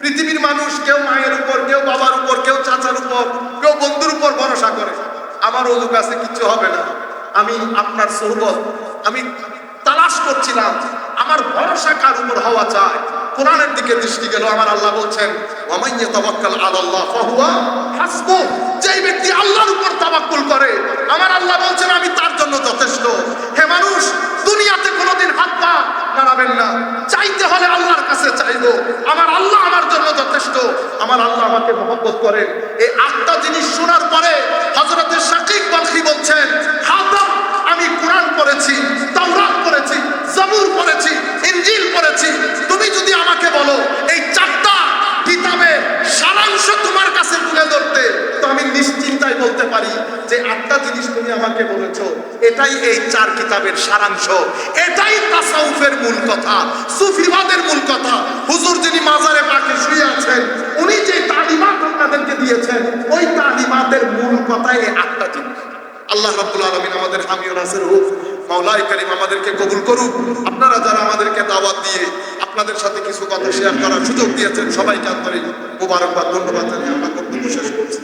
পৃথিবীর মানুষ কেউ মায়ের উপর, কেউ বাবার উপর, কেউ চাচার উপর, কেউ বন্ধুর উপর ভরসা করে। আমার ওদের কাছে কিচ্ছু হবে না, আমি আপনার সোহবত আমি তালাশ করছিলাম, আমার ভরসা কার উপর হওয়া চাই। কোরআনের দিকে দৃষ্টি গেল, আমার আল্লাহ বলছেন ওয়ামান ইয়াতাওয়াক্কাল আলাল্লাহ ফাহুয়া হাসবুহ। যেই ব্যক্তি আল্লাহর উপর তাওয়াক্কুল করে, আমার আল্লাহ বলছেন আমি তার জন্য যথেষ্ট। হে মানুষ, দুনিয়াতে কোনোদিন হাত পা নাড়াবেন না, চাইতে হলে আল্লাহর কাছে চাইবো। আমার আল্লাহ আমার জন্য যথেষ্ট, আমার আল্লাহ আমাকে মহব্বত করেন। এই 8টা জিনিস শোনার পরে হযরতে শাকিক বালখি বলছেন, হাদাম আমি কোরআন পড়েছি, তাওরাত পড়েছি, জাবুর পড়েছি, ইনজিল পড়েছি, তুমি যদি আমাকে বলো এই 4টা কিতাবের সারাংশ তোমার কাছে তুলে ধরতে, তো আমি নিশ্চিন্তায় বলতে পারি যে 8টা জিনিস তুমি আমাকে বলেছো, এটাই এই 4 কিতাবের সারাংশ, এটাই তাসাউফের মূল কথা, সুফিবাদের মূল কথা। হুজুর যিনি মাজারে পাকে শুয়ে আছেন, উনি যে তালিমাত আপনাদেরকে দিয়েছেন, ওই তালিমাতের মূল কথাই এই 8টা জিনিস। আল্লাহ রাব্বুল আলামিন আমাদের হামি ও নাসির হোক। মাওলাই কারীম আমাদেরকে কবুল করুক। আপনারা যারা আমাদেরকে দাওয়াত দিয়ে আপনাদের সাথে কিছু কথা শেয়ার করার সুযোগ দিয়েছেন, সবাইকে আন্তরিক মোবারকবাদ, ধন্যবাদ জানিয়ে আমরা বক্তব্য শেষ করছি।